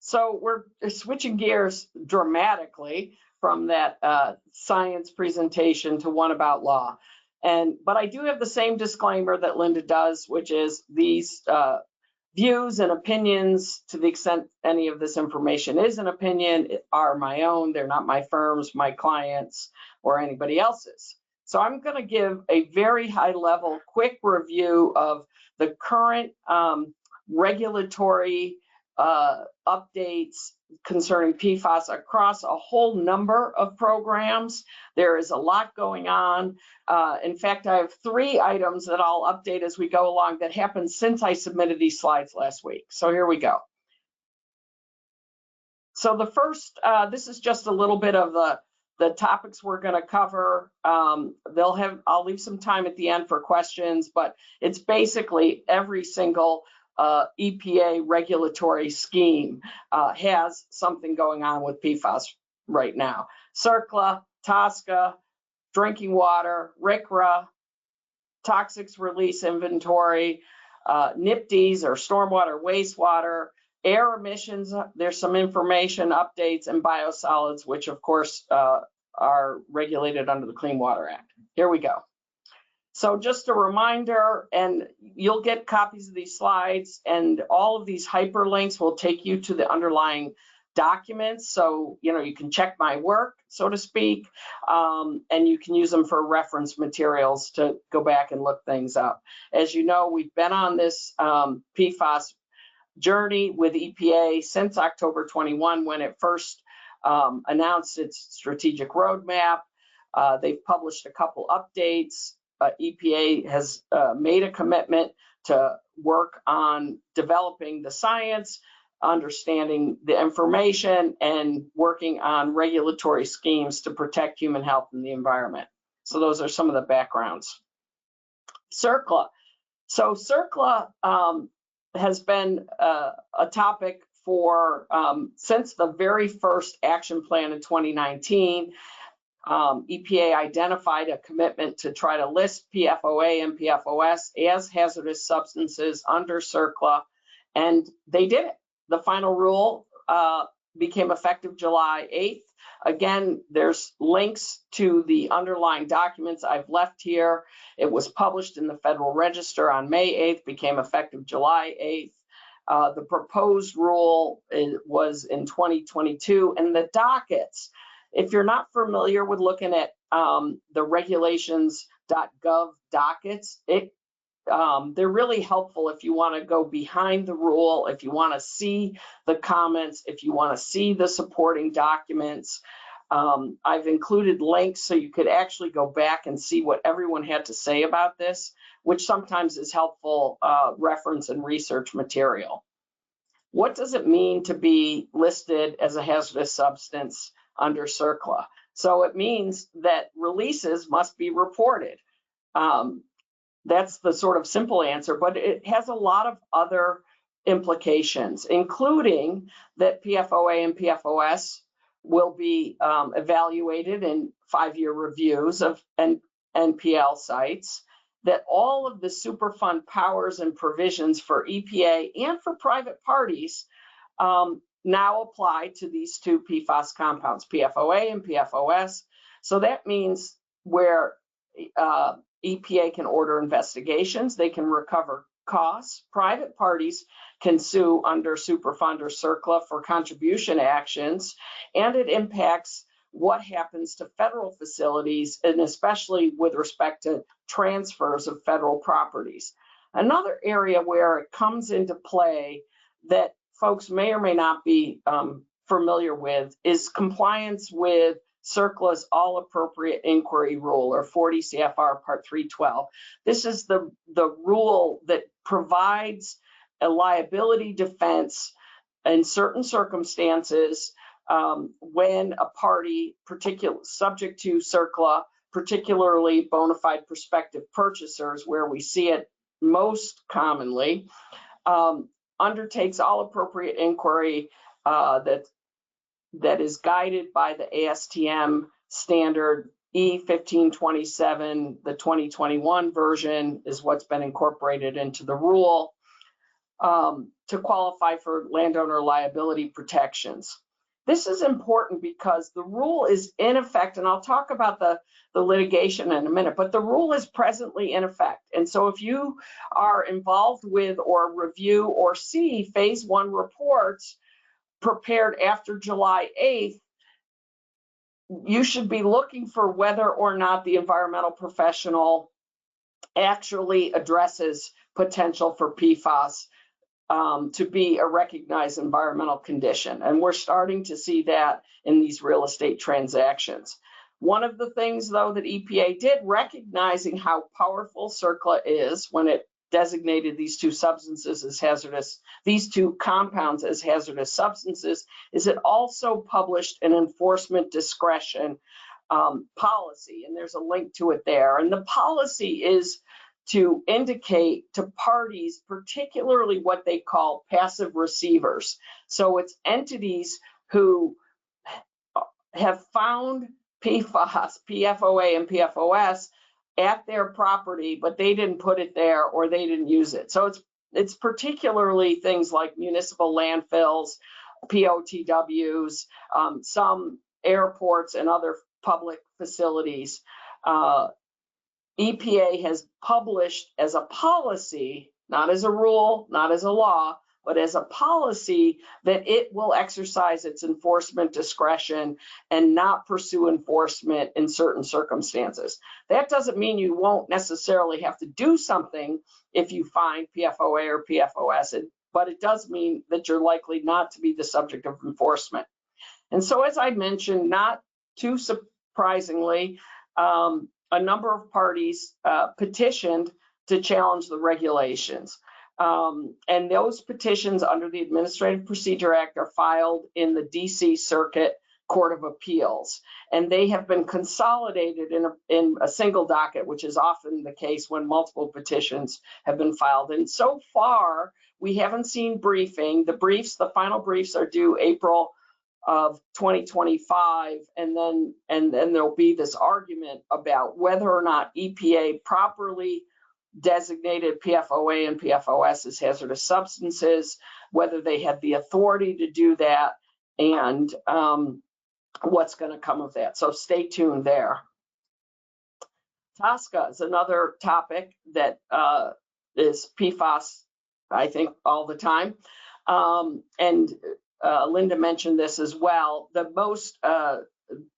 So we're switching gears dramatically from that science presentation to one about law. But I do have the same disclaimer that Linda does, which is these views and opinions, to the extent any of this information is an opinion, are my own. They're not my firm's, my clients, or anybody else's. So I'm going to give a very high level, quick review of the current regulatory updates concerning PFAS across a whole number of programs. There is a lot going on. In fact, I have 3 items that I'll update as we go along that happened since I submitted these slides last week. So here we go. So the first, this is just a little bit of the topics we're going to cover. I'll leave some time at the end for questions, but it's basically every single EPA regulatory scheme has something going on with PFAS right now. CERCLA, TSCA, drinking water, RCRA, toxics release inventory, NPDES or stormwater, wastewater, air emissions. There's some information, updates, and biosolids, which of course are regulated under the Clean Water Act. Here we go. So just a reminder, and you'll get copies of these slides, and all of these hyperlinks will take you to the underlying documents. So, you can check my work, so to speak, and you can use them for reference materials to go back and look things up. As you know, we've been on this PFAS journey with EPA since October 21, when it first announced its strategic roadmap. They've published a couple updates. EPA has made a commitment to work on developing the science, understanding the information, and working on regulatory schemes to protect human health and the environment. So those are some of the backgrounds. CERCLA. So CERCLA has been a topic for since the very first action plan in 2019. EPA identified a commitment to try to list PFOA and PFOS as hazardous substances under CERCLA, and they did it. The final rule became effective July 8th. Again, there's links to the underlying documents I've left here. It was published in the Federal Register on May 8th, became effective July 8th. The proposed rule was in 2022, and the dockets, if you're not familiar with looking at the regulations.gov dockets, they're really helpful if you want to go behind the rule, if you want to see the comments, if you want to see the supporting documents. I've included links so you could actually go back and see what everyone had to say about this, which sometimes is helpful reference and research material. What does it mean to be listed as a hazardous substance under CERCLA? So it means that releases must be reported. That's the sort of simple answer, but it has a lot of other implications, including that PFOA and PFOS will be evaluated in 5-year reviews of NPL sites, that all of the Superfund powers and provisions for EPA and for private parties now apply to these 2 PFAS compounds, PFOA and PFOS. So that means where EPA can order investigations, they can recover costs, private parties can sue under Superfund or CERCLA for contribution actions, and it impacts what happens to federal facilities, and especially with respect to transfers of federal properties. Another area where it comes into play that folks may or may not be familiar with is compliance with CERCLA's all appropriate inquiry rule, or 40 CFR Part 312. This is the rule that provides a liability defense in certain circumstances when a party subject to CERCLA, particularly bona fide prospective purchasers, where we see it most commonly, undertakes all appropriate inquiry that is guided by the ASTM standard E1527. The 2021 version is what's been incorporated into the rule to qualify for landowner liability protections. This is important because the rule is in effect, and I'll talk about the litigation in a minute, but the rule is presently in effect. And so if you are involved with or review or see phase 1 reports prepared after July 8th, you should be looking for whether or not the environmental professional actually addresses potential for PFAS to be a recognized environmental condition. And we're starting to see that in these real estate transactions. One of the things, though, that EPA did, recognizing how powerful CERCLA is when it designated these two substances as hazardous, these two compounds as hazardous substances, is it also published an enforcement discretion policy, and there's a link to it there. And the policy is to indicate to parties, particularly what they call passive receivers. So it's entities who have found PFAS, PFOA, and PFOS at their property, but they didn't put it there or they didn't use it. So it's particularly things like municipal landfills, POTWs, some airports and other public facilities. EPA has published as a policy, not as a rule, not as a law, but as a policy, that it will exercise its enforcement discretion and not pursue enforcement in certain circumstances. That doesn't mean you won't necessarily have to do something if you find PFOA or PFOS, but it does mean that you're likely not to be the subject of enforcement. And so, as I mentioned, not too surprisingly, a number of parties petitioned to challenge the regulations. And those petitions under the Administrative Procedure Act are filed in the DC Circuit Court of Appeals. And they have been consolidated in a single docket, which is often the case when multiple petitions have been filed. And so far, we haven't seen briefing. The final briefs are due April of 2025, and then there'll be this argument about whether or not EPA properly designated PFOA and PFOS as hazardous substances, whether they had the authority to do that, and what's going to come of that. So stay tuned there. TSCA is another topic that is PFAS, I think, all the time. And Linda mentioned this as well.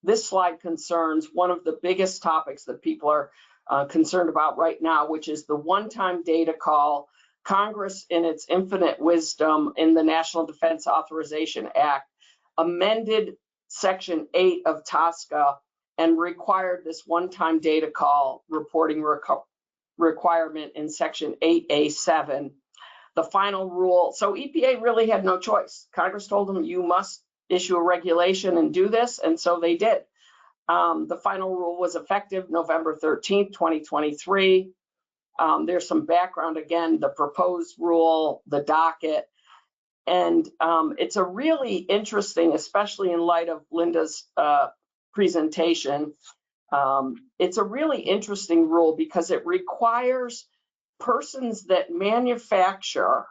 This slide concerns one of the biggest topics that people are concerned about right now, which is the one-time data call. Congress, in its infinite wisdom in the National Defense Authorization Act, amended Section 8 of TSCA and required this one-time data call reporting requirement in Section 8A7. The final rule, so EPA really had no choice. Congress told them, you must issue a regulation and do this, and so they did. The final rule was effective November 13th, 2023. There's some background, again, the proposed rule, the docket, and it's a really interesting, especially in light of Linda's presentation, it's a really interesting rule because it requires persons that manufacture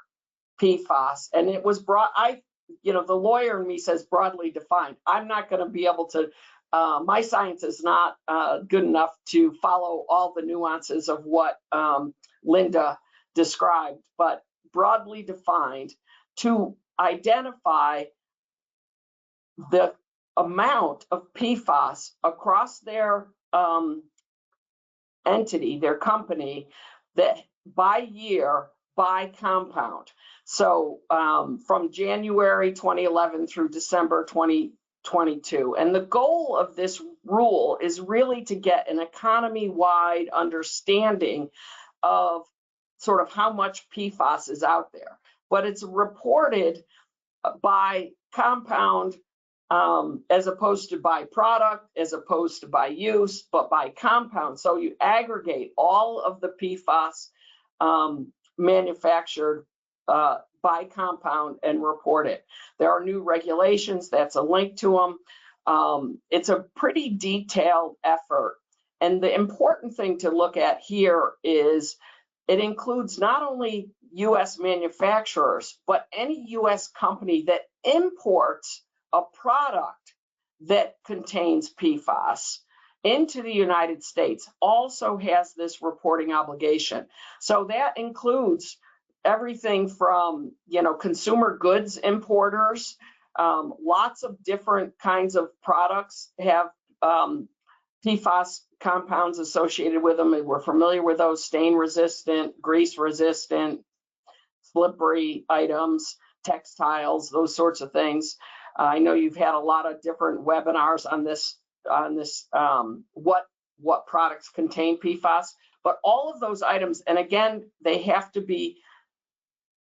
PFAS, and it was the lawyer in me says broadly defined. I'm not going to be able to, my science is not good enough to follow all the nuances of what Linda described, but broadly defined to identify the amount of PFAS across their entity, their company, that by year by compound. So from January 2011 through December 2022. And the goal of this rule is really to get an economy-wide understanding of sort of how much PFAS is out there. But it's reported by compound as opposed to by product, as opposed to by use, but by compound. So you aggregate all of the PFAS manufactured by compound and report it. There are new regulations, that's a link to them. It's a pretty detailed effort. And the important thing to look at here is it includes not only US manufacturers, but any US company that imports a product that contains PFAS into the United States also has this reporting obligation. So that includes everything from, you know, consumer goods importers. Lots of different kinds of products have PFAS compounds associated with them, and we're familiar with those: stain resistant, grease resistant, slippery items, textiles, those sorts of things. I know you've had a lot of different webinars on this what products contain PFAS, but all of those items, and again, they have to be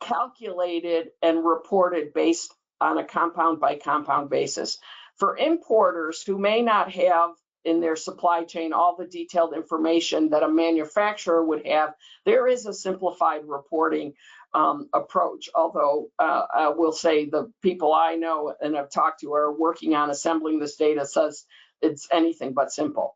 calculated and reported based on a compound by compound basis. For importers who may not have in their supply chain all the detailed information that a manufacturer would have, there is a simplified reporting approach, although I will say the people I know and have talked to are working on assembling this data says it's anything but simple.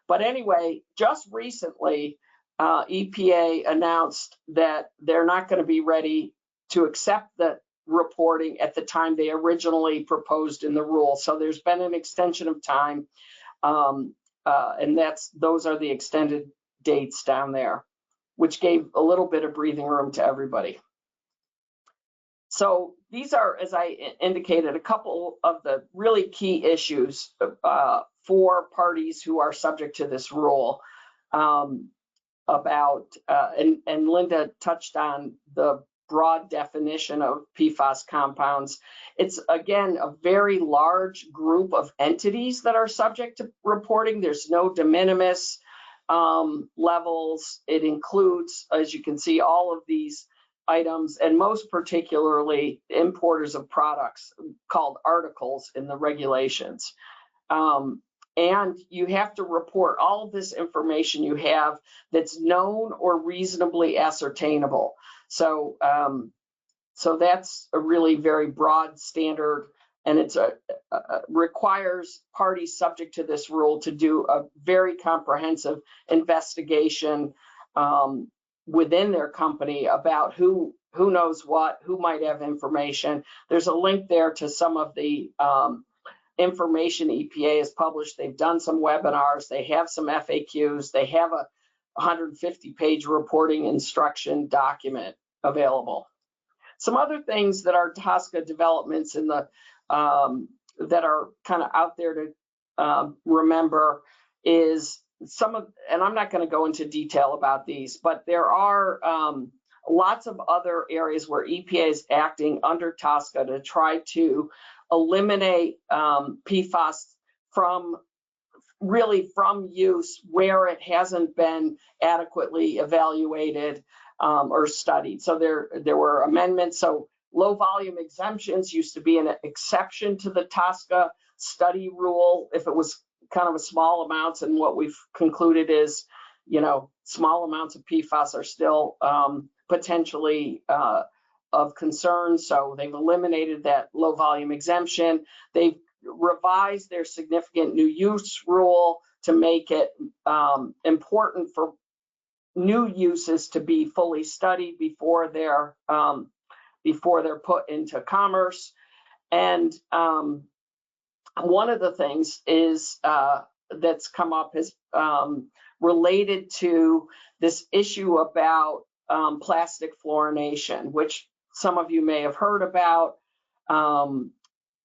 But anyway, just recently, EPA announced that they're not going to be ready to accept the reporting at the time they originally proposed in the rule. So there's been an extension of time, and those are the extended dates down there, which gave a little bit of breathing room to everybody. So these are, as I indicated, a couple of the really key issues for parties who are subject to this rule. And Linda touched on the broad definition of PFAS compounds. It's, again, a very large group of entities that are subject to reporting. There's no de minimis levels. It includes, as you can see, all of these items, and most particularly importers of products called articles in the regulations. And you have to report all of this information you have that's known or reasonably ascertainable. So, so that's a really very broad standard, and it's requires parties subject to this rule to do a very comprehensive investigation within their company about who knows what, who might have information. There's a link there to some of the information EPA has published. They've done some webinars, they have some FAQs, they have a 150-page reporting instruction document available. Some other things that are TSCA developments in the that are kind of out there to remember is some of, and I'm not going to go into detail about these, but there are lots of other areas where EPA is acting under TSCA to try to eliminate PFAS from use where it hasn't been adequately evaluated or studied. So there were amendments. So low volume exemptions used to be an exception to the TSCA study rule if it was kind of a small amounts, and what we've concluded is, you know, small amounts of PFAS are still potentially of concern. So they've eliminated that low volume exemption. They've revised their significant new use rule to make it important for new uses to be fully studied before they're put into commerce. And one of the things is that's come up is related to this issue about plastic fluorination, which some of you may have heard about.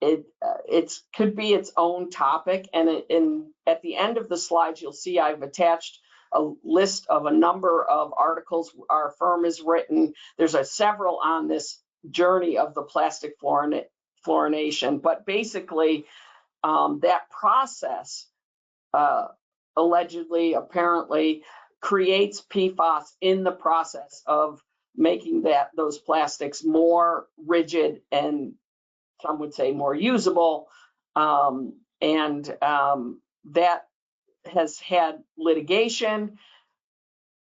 It could be its own topic, and at the end of the slides, you'll see I've attached a list of a number of articles our firm has written. There's several on this journey of the plastic fluorination, but basically that process allegedly, apparently, creates PFAS in the process of making those plastics more rigid and some would say more usable. That has had litigation.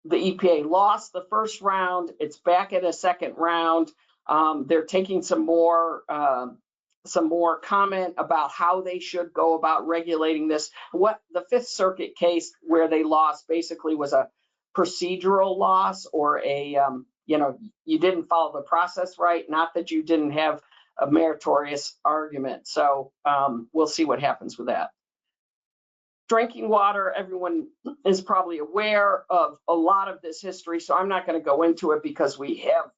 The EPA lost the first round. It's back at a second round. They're taking some more comment about how they should go about regulating this. What the Fifth Circuit case where they lost basically was a procedural loss, or a you didn't follow the process right, not that you didn't have a meritorious argument. So we'll see what happens with that. Drinking water, everyone is probably aware of a lot of this history, so I'm not going to go into it because we have,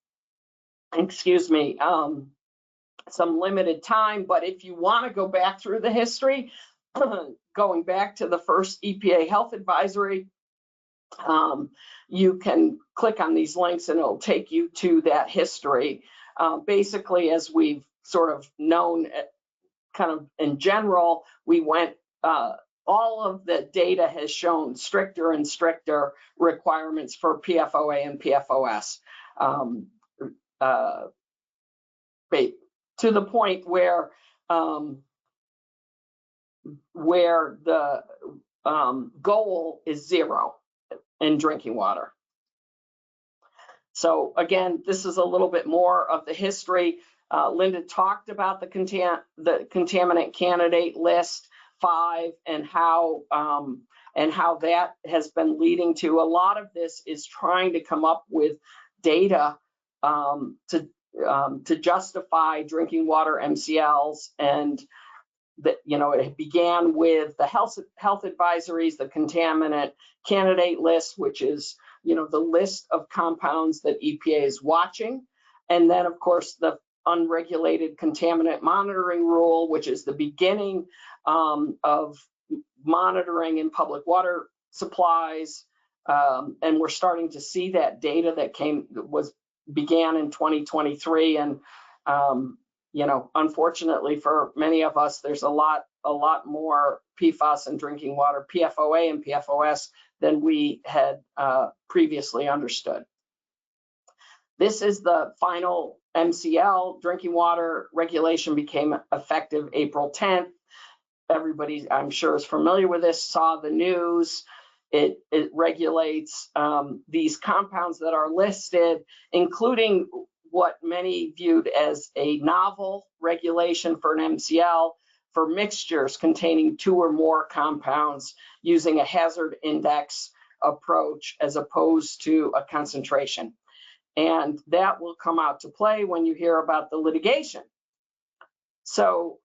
some limited time. But if you want to go back through the history, going back to the first EPA health advisory, you can click on these links and it'll take you to that history. Basically, as we've sort of known kind of in general, we went, all of the data has shown stricter and stricter requirements for PFOA and PFOS. To the point where the goal is 0 in drinking water. So again, this is a little bit more of the history. Linda talked about the contaminant candidate list 5 and how that has been leading to a lot of this is trying to come up with data to justify drinking water MCLs. And that, it began with the health advisories, the contaminant candidate list, which is the list of compounds that EPA is watching, and then of course the unregulated contaminant monitoring rule, which is the beginning of monitoring in public water supplies. And we're starting to see that data that began in 2023. And, unfortunately for many of us, there's a lot more PFAS in drinking water, PFOA and PFOS, than we had previously understood. This is the final MCL. Drinking water regulation became effective April 10th. Everybody, I'm sure, is familiar with this, saw the news. It regulates these compounds that are listed, including what many viewed as a novel regulation for an MCL for mixtures containing 2 or more compounds using a hazard index approach as opposed to a concentration. And that will come out to play when you hear about the litigation. So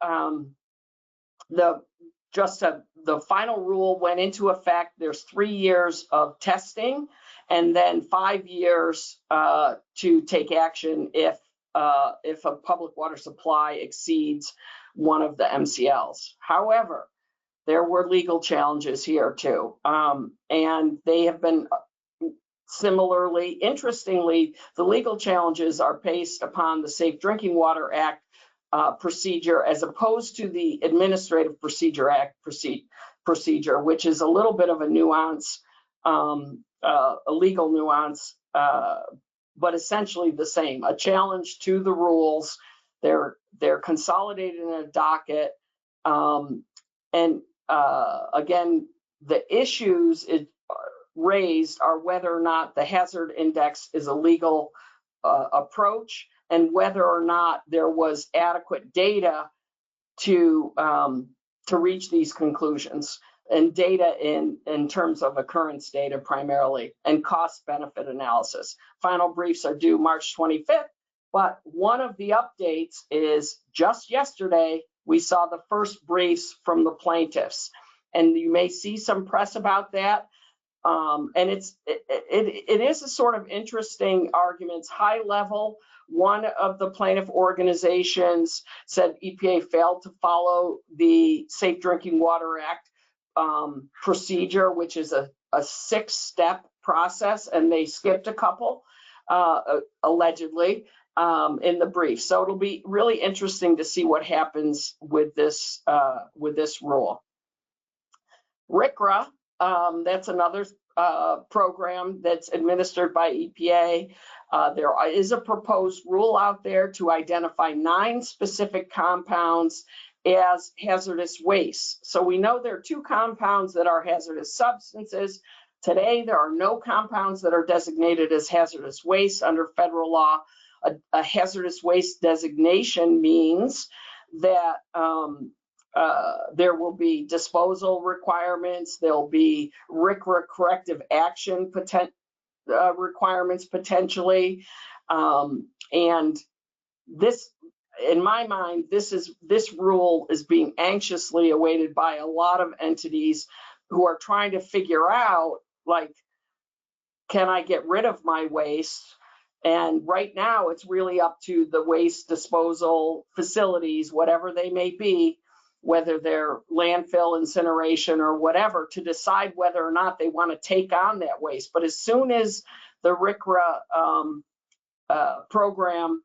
the final rule went into effect. There's 3 years of testing and then 5 years to take action if a public water supply exceeds one of the MCLs. However, there were legal challenges here too, and they have been similarly. Interestingly, the legal challenges are based upon the Safe Drinking Water Act procedure as opposed to the Administrative Procedure Act procedure, which is a little bit of a nuance, a legal nuance, but essentially the same. A challenge to the rules. They're consolidated in a docket, and again, the issues raised are whether or not the hazard index is a legal approach, and whether or not there was adequate data to reach these conclusions, and data in terms of occurrence data primarily, and cost benefit analysis. Final briefs are due March 25th, but one of the updates is just yesterday we saw the first briefs from the plaintiffs, and you may see some press about that. And it is a sort of interesting arguments, high level. One of the plaintiff organizations said EPA failed to follow the Safe Drinking Water Act procedure, which is a a 6-step process, and they skipped a couple, allegedly, in the brief. So it'll be really interesting to see what happens with this rule. RCRA, that's another program that's administered by EPA. There is a proposed rule out there to identify 9 specific compounds as hazardous waste. So we know there are 2 compounds that are hazardous substances. Today, there are no compounds that are designated as hazardous waste under federal law. A hazardous waste designation means that there will be disposal requirements, there'll be RCRA corrective action requirements potentially, and this, in my mind, this rule is being anxiously awaited by a lot of entities who are trying to figure out, like, can I get rid of my waste? And right now, it's really up to the waste disposal facilities, whatever they may be, whether they're landfill, incineration, or whatever, to decide whether or not they want to take on that waste. But as soon as the RCRA program,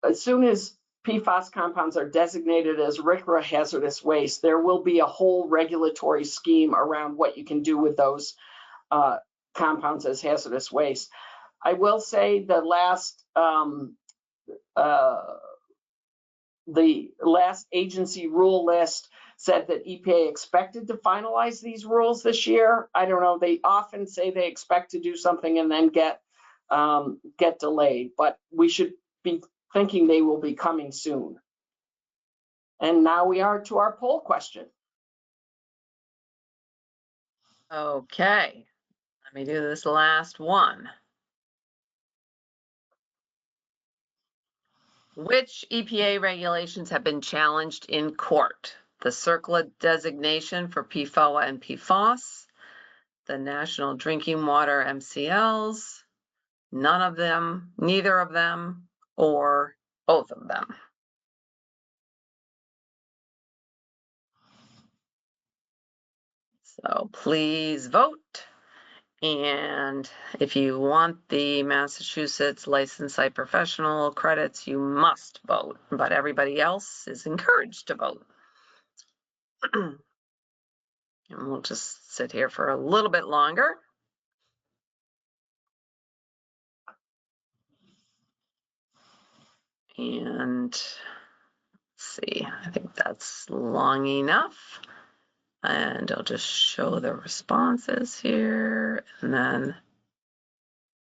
as soon as PFAS compounds are designated as RCRA hazardous waste, there will be a whole regulatory scheme around what you can do with those compounds as hazardous waste. I will say the last agency rule list said that EPA expected to finalize these rules this year. I don't know, they often say they expect to do something and then get delayed, but we should be thinking they will be coming soon. And now we are to our poll question. Okay, let me do this last one. Which EPA regulations have been challenged in court? The CERCLA designation for PFOA and PFAS, the National Drinking Water MCLs, none of them, neither of them, or both of them. So please vote. And if you want the Massachusetts Licensed Site Professional credits, you must vote, but everybody else is encouraged to vote. And we'll just sit here for a little bit longer. And let's see, I think that's long enough. And I'll just show the responses here. And then,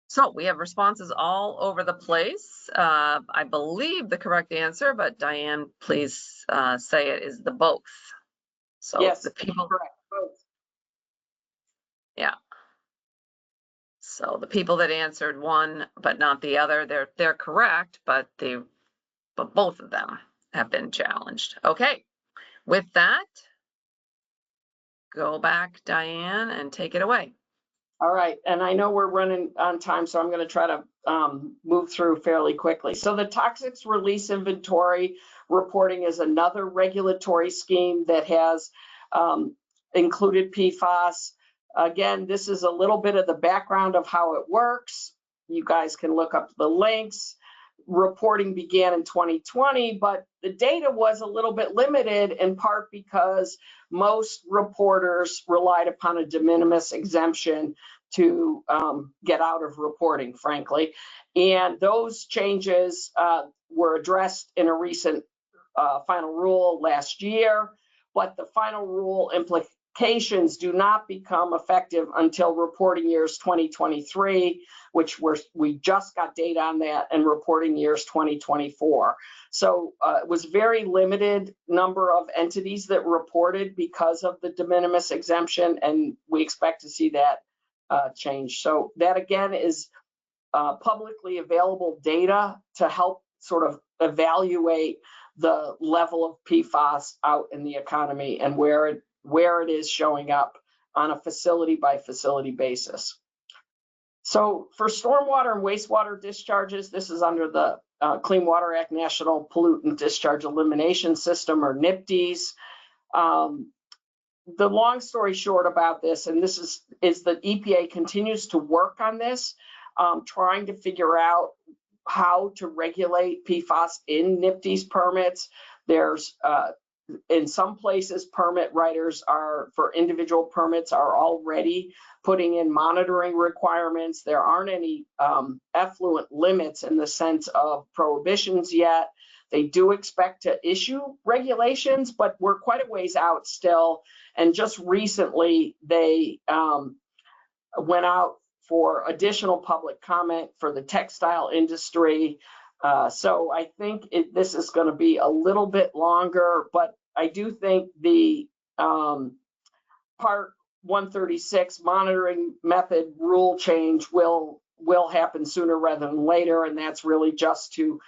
so we have responses all over the place. I believe the correct answer, but Dianne, please say it, is the both. So Yes, the people, correct, both. Yeah. So the people that answered one but not the other, they're correct, but both of them have been challenged. Okay, with that, go back, Dianne, and take it away. All right, and I know we're running on time, so I'm going to try to move through fairly quickly. So the toxics release inventory reporting is another regulatory scheme that has included PFAS. Again, this is a little bit of the background of how it works. You guys can look up the links. Reporting began in 2020, but the data was a little bit limited, in part because most reporters relied upon a de minimis exemption to get out of reporting, frankly. And those changes were addressed in a recent final rule last year, but the final rule implications do not become effective until reporting years 2023, which we just got data on that, and reporting years 2024. So it was very limited number of entities that reported because of the de minimis exemption, and we expect to see that change. So that again is publicly available data to help sort of evaluate the level of PFAS out in the economy and where it is showing up on a facility by facility basis. So for stormwater and wastewater discharges, this is under the Clean Water Act National Pollutant Discharge Elimination System, or NPDES. the long story short about this, and this is that EPA continues to work on this, trying to figure out how to regulate PFAS in NPDES permits. There's in some places, permit writers for individual permits are already putting in monitoring requirements. There aren't any effluent limits in the sense of prohibitions yet. They do expect to issue regulations, but we're quite a ways out still. And just recently, they went out for additional public comment for the textile industry. So I think this is going to be a little bit longer, but I do think the Part 136 monitoring method rule change will happen sooner rather than later, and that's really just to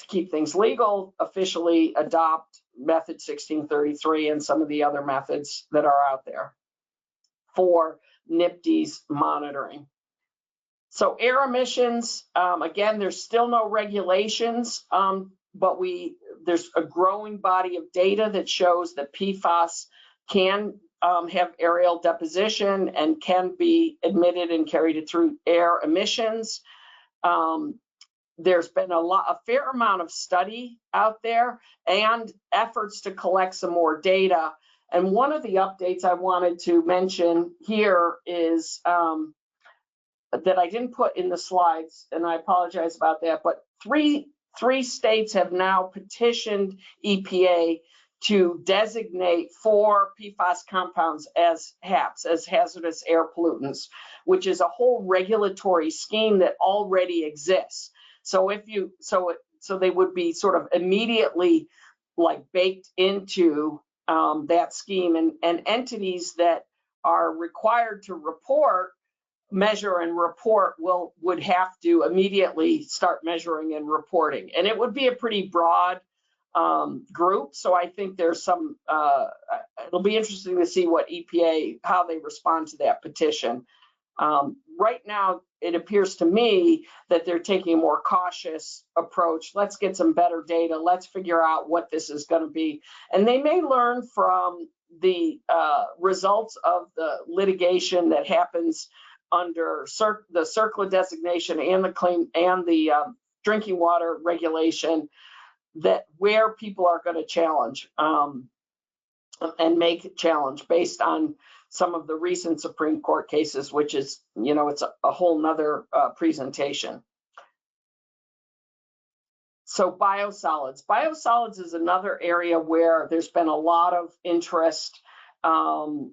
keep things legal, officially adopt method 1633 and some of the other methods that are out there for NPDES monitoring. So air emissions, again, there's still no regulations, but there's a growing body of data that shows that PFAS can have aerial deposition and can be emitted and carried through air emissions. There's been a fair amount of study out there and efforts to collect some more data. And one of the updates I wanted to mention here is that I didn't put in the slides, and I apologize about that, but three states have now petitioned EPA to designate 4 PFAS compounds as HAPs, as hazardous air pollutants, which is a whole regulatory scheme that already exists. So so they would be sort of immediately like baked into that scheme, and entities that are required to measure and report would have to immediately start measuring and reporting, and it would be a pretty broad group. So I think there's some it'll be interesting to see what EPA, how they respond to that petition. Right now it appears to me that they're taking a more cautious approach. Let's get some better data, let's figure out what this is going to be, and they may learn from the results of the litigation that happens under the CERCLA designation and the drinking water regulation, that where people are going to challenge and make a challenge based on some of the recent Supreme Court cases, which is, it's a whole nother presentation. So biosolids is another area where there's been a lot of interest, and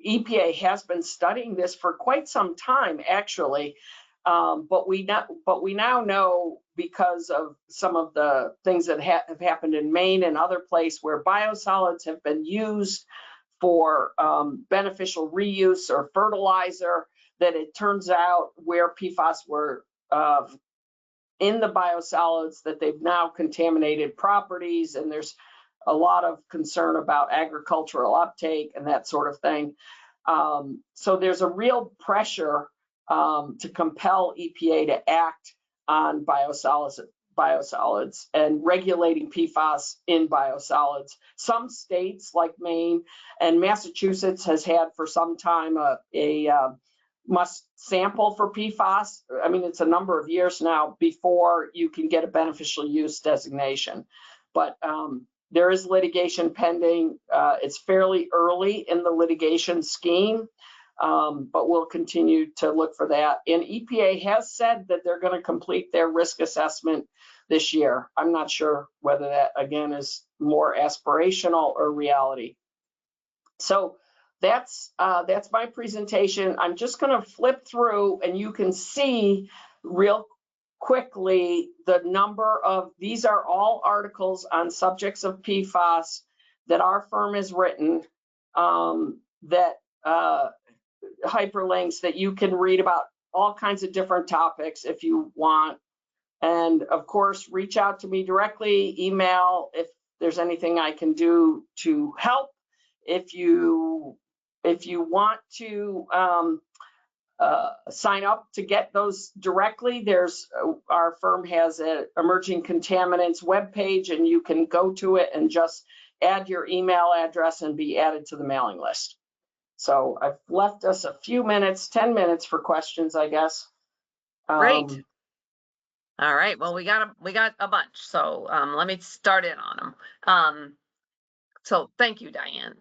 EPA has been studying this for quite some time, actually. But we now know, because of some of the things that have happened in Maine and other places where biosolids have been used for beneficial reuse or fertilizer, that it turns out where PFAS were in the biosolids, that they've now contaminated properties, and there's a lot of concern about agricultural uptake and that sort of thing. So there's a real pressure to compel EPA to act on biosolids and regulating PFAS in biosolids. Some states like Maine and Massachusetts has had for some time a must sample for PFAS. I mean, it's a number of years now before you can get a beneficial use designation. But there is litigation pending. It's fairly early in the litigation scheme, but we'll continue to look for that. And EPA has said that they're going to complete their risk assessment this year. I'm not sure whether that, again, is more aspirational or reality. So that's my presentation. I'm just going to flip through, and you can see real quickly the number of, these are all articles on subjects of PFAS that our firm has written, that hyperlinks that you can read about all kinds of different topics if you want. And of course, reach out to me directly, email if there's anything I can do to help. If you want to sign up to get those directly, our firm has an emerging contaminants webpage, and you can go to it and just add your email address and be added to the mailing list. So I've left us a few minutes, 10 minutes for questions, I guess. Great. All right. Well, we got a bunch. So let me start in on them. So thank you, Diane,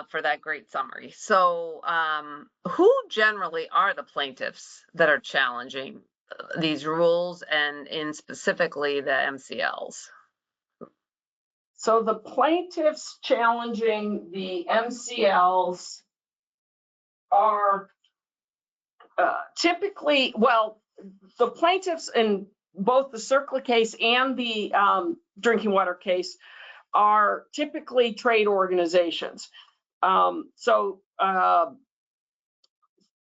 for that great summary. So who generally are the plaintiffs that are challenging these rules, and in specifically the MCLs? So the plaintiffs challenging the MCLs are typically, well, the plaintiffs in both the CERCLA case and the drinking water case are typically trade organizations.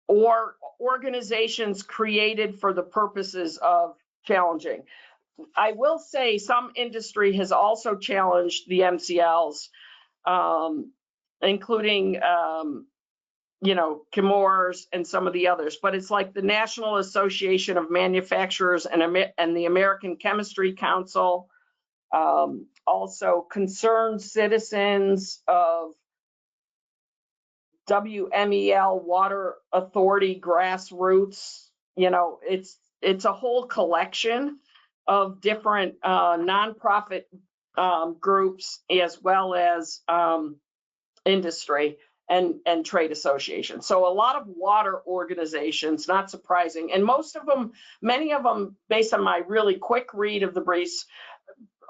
Or organizations created for the purposes of challenging. I will say some industry has also challenged the MCLs, including Chemours and some of the others, but it's like the National Association of Manufacturers and the American Chemistry Council, also concerned citizens of WMEL, Water Authority, Grassroots. It's a whole collection of different nonprofit groups, as well as industry and trade associations. So a lot of water organizations, not surprising. And many of them, based on my really quick read of the briefs,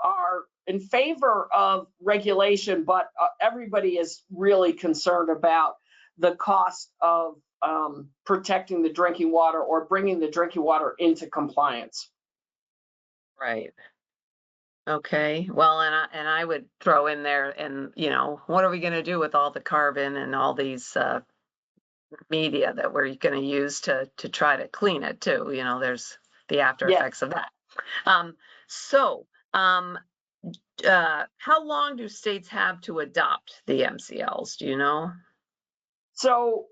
are in favor of regulation, but everybody is really concerned about the cost of protecting the drinking water or bringing the drinking water into compliance. Right. Okay. Well, and I would throw in there, and what are we going to do with all the carbon and all these media that we're going to use to try to clean it too? There's the after effects of that. How long do states have to adopt the MCLs? Do you know? So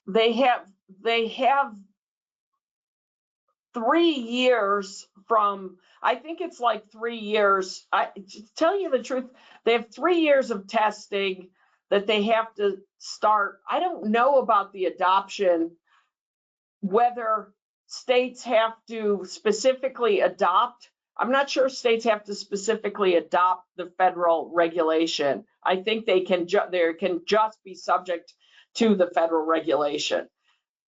they have 3 years from, I think it's like 3 years. To tell you the truth, they have 3 years of testing that they have to start. I don't know about the adoption, whether states have to specifically adopt. I'm not sure states have to specifically adopt the federal regulation. I think they can just be subject to the federal regulation.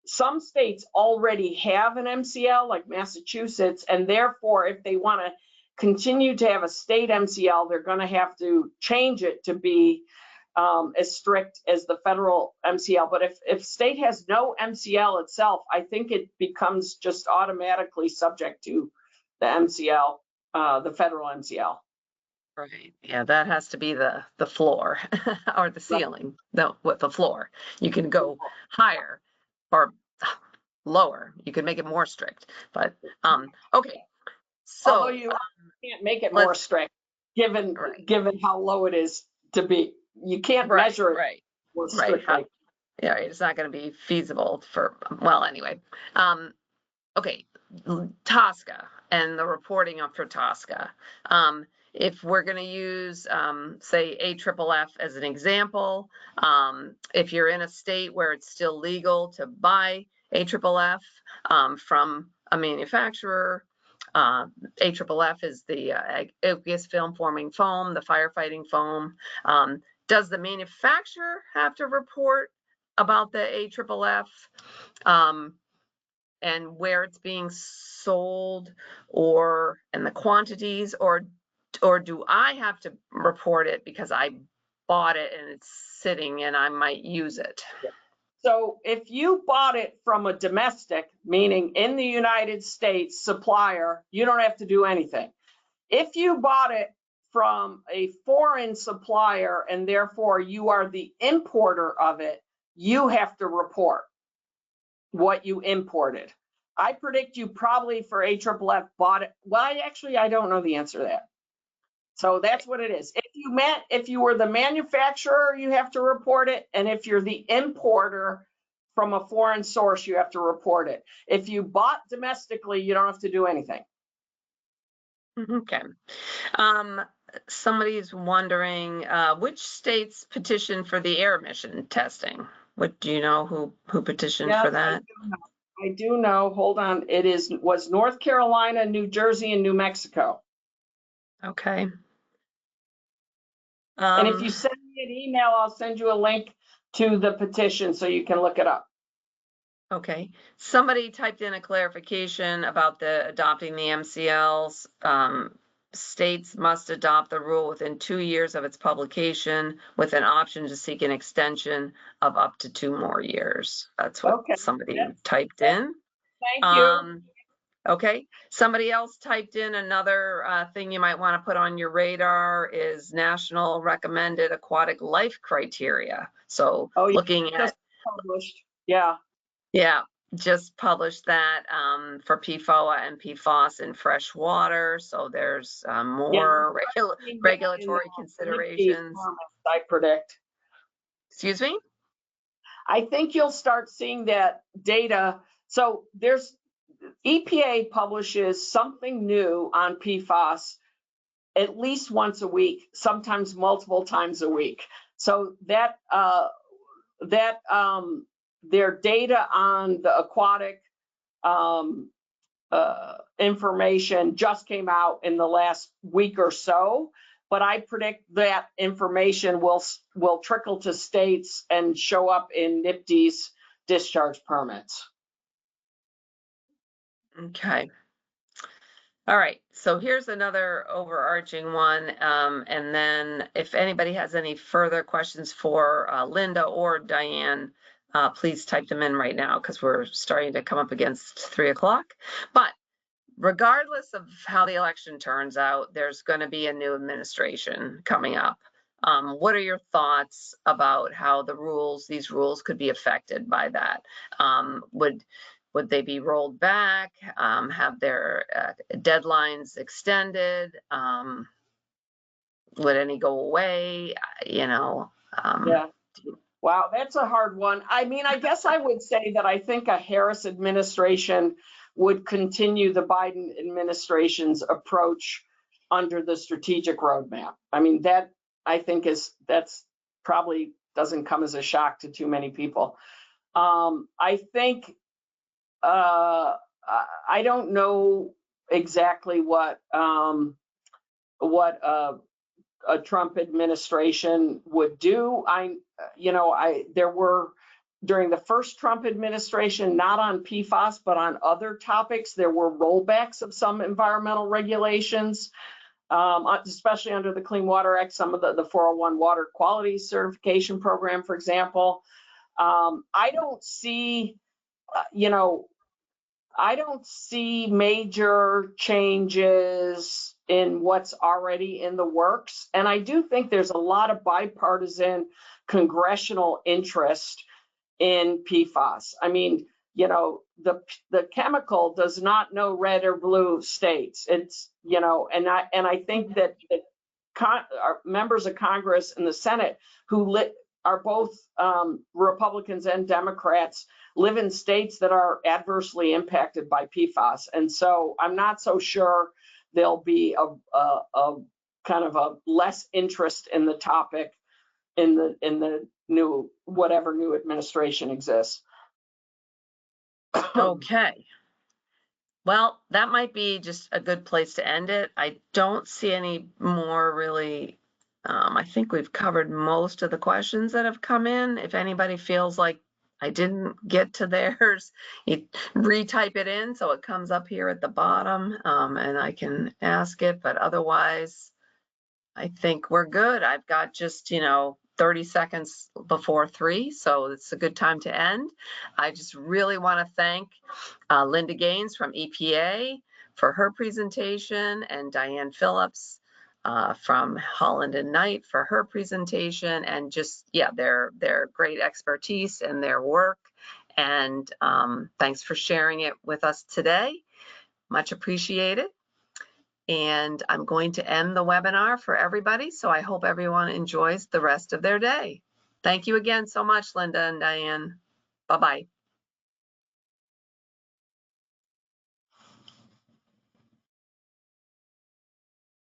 Some states already have an MCL, like Massachusetts, and therefore, if they want to continue to have a state MCL, they're going to have to change it to be as strict as the federal MCL. But if state has no MCL itself, I think it becomes just automatically subject to the MCL, the federal MCL. Right. Yeah, that has to be the floor or the ceiling. No, with the floor. You can go higher or lower. You can make it more strict. But okay. So although you can't make it more strict, given how low it is to be. You can't measure it more strictly. Yeah, it's not going to be feasible for, well, anyway. Okay, TSCA and the reporting for TSCA. If we're going to use, say, AFFF as an example, if you're in a state where it's still legal to buy AFFF from a manufacturer, AFFF is the aqueous film forming foam, the firefighting foam. Does the manufacturer have to report about the AFFF and where it's being sold and the quantities, or do I have to report it because I bought it and it's sitting and I might use it? So if you bought it from a domestic, meaning in the United States supplier, you don't have to do anything. If you bought it from a foreign supplier and therefore you are the importer of it, you have to report what you imported. I predict you probably for AFFF bought it. Well, I don't know the answer to that. So that's what it is. If you were the manufacturer, you have to report it. And if you're the importer from a foreign source, you have to report it. If you bought domestically, you don't have to do anything. Okay. somebody's wondering which states petitioned for the air emission testing. What do you know who petitioned for that? I do know. Hold on. Was North Carolina, New Jersey, and New Mexico. Okay. And if you send me an email, I'll send you a link to the petition so you can look it up. Okay. Somebody typed in a clarification about the adopting the MCLs. States must adopt the rule within 2 years of its publication with an option to seek an extension of up to 2 more years. That's what somebody typed in. Thank you. Okay. Somebody else typed in another thing you might want to put on your radar is National Recommended Aquatic Life Criteria. So looking at published. Yeah. Yeah, just published that for PFOA and PFAS in fresh water. So there's more regulatory considerations. I predict. Excuse me? I think you'll start seeing that data. So there's EPA publishes something new on PFAS at least once a week, sometimes multiple times a week. So their data on the aquatic information just came out in the last week or so, but I predict that information will trickle to states and show up in NPDES discharge permits. Okay. All right, so here's another overarching one, and then if anybody has any further questions for Linda or Dianne, please type them in right now because we're starting to come up against 3 o'clock. But regardless of how the election turns out, there's going to be a new administration coming up. What are your thoughts about how these rules could be affected by that? Would they be rolled back, have their deadlines extended? Would any go away? Yeah. Wow, that's a hard one. I mean, I guess I would say that I think a Harris administration would continue the Biden administration's approach under the strategic roadmap. I mean, that I think that's probably doesn't come as a shock to too many people. I think I don't know exactly what a Trump administration would do. There were during the first Trump administration, not on PFAS, but on other topics, there were rollbacks of some environmental regulations, especially under the Clean Water Act, some of the 401 water quality certification program, for example. I don't see major changes in what's already in the works. And I do think there's a lot of bipartisan congressional interest in PFAS. I mean, the chemical does not know red or blue states. It's, and I think that our members of Congress and the Senate who are both Republicans and Democrats live in states that are adversely impacted by PFAS. And so I'm not so sure there'll be a kind of a less interest in the topic in the whatever new administration exists. Okay. Well, that might be just a good place to end it. I don't see any more really. I think we've covered most of the questions that have come in. If anybody feels like I didn't get to theirs, you retype it in so it comes up here at the bottom, and I can ask it. But otherwise, I think we're good. I've got just, 30 seconds before 3, so it's a good time to end. I just really want to thank Linda Gaines from EPA for her presentation, and Dianne Phillips from Holland Knight for her presentation, and just, their great expertise and their work. And thanks for sharing it with us today. Much appreciated. And I'm going to end the webinar for everybody. So I hope everyone enjoys the rest of their day. Thank you again so much, Linda and Dianne. Bye-bye.